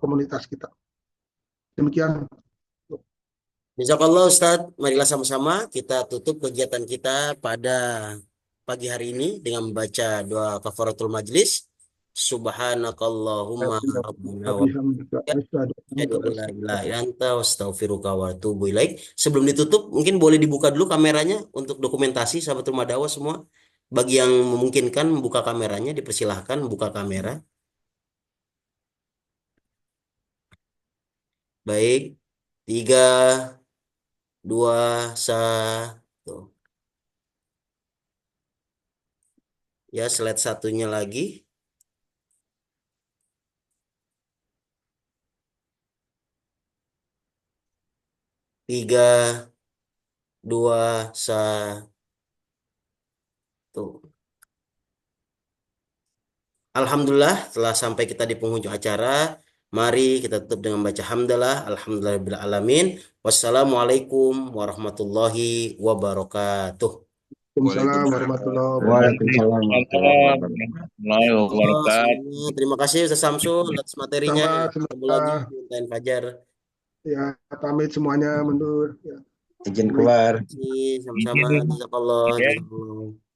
komunitas kita. Demikian. Jazakallah Ustaz, marilah sama-sama kita tutup kegiatan kita pada pagi hari ini dengan membaca doa kafaratul majlis. Subhanakallahumma rabbana wa Sebelum ditutup, mungkin boleh dibuka dulu kameranya untuk dokumentasi sahabat rumah dakwah semua. Bagi yang memungkinkan membuka kameranya, dipersilahkan membuka kamera. Baik, 3, 2, 1. Ya, slide satunya lagi. 3, 2, 1. Alhamdulillah telah sampai kita di penghujung acara. Mari kita tutup dengan baca hamdalah. Alhamdulillahirabbil alamin. Wassalamualaikum warahmatullahi wabarakatuh. Waalaikumsalam warahmatullahi wabarakatuh. Waalaikumsalam warahmatullahi wabarakatuh. Terima kasih Ustaz Samsul atas materinya. Sama Ketemu lagi semoga di Fajar. ya pamit semuanya mundur. Ya. Izin keluar. Sama-sama. Izin. Jazakallah. Ya. Jazakallah.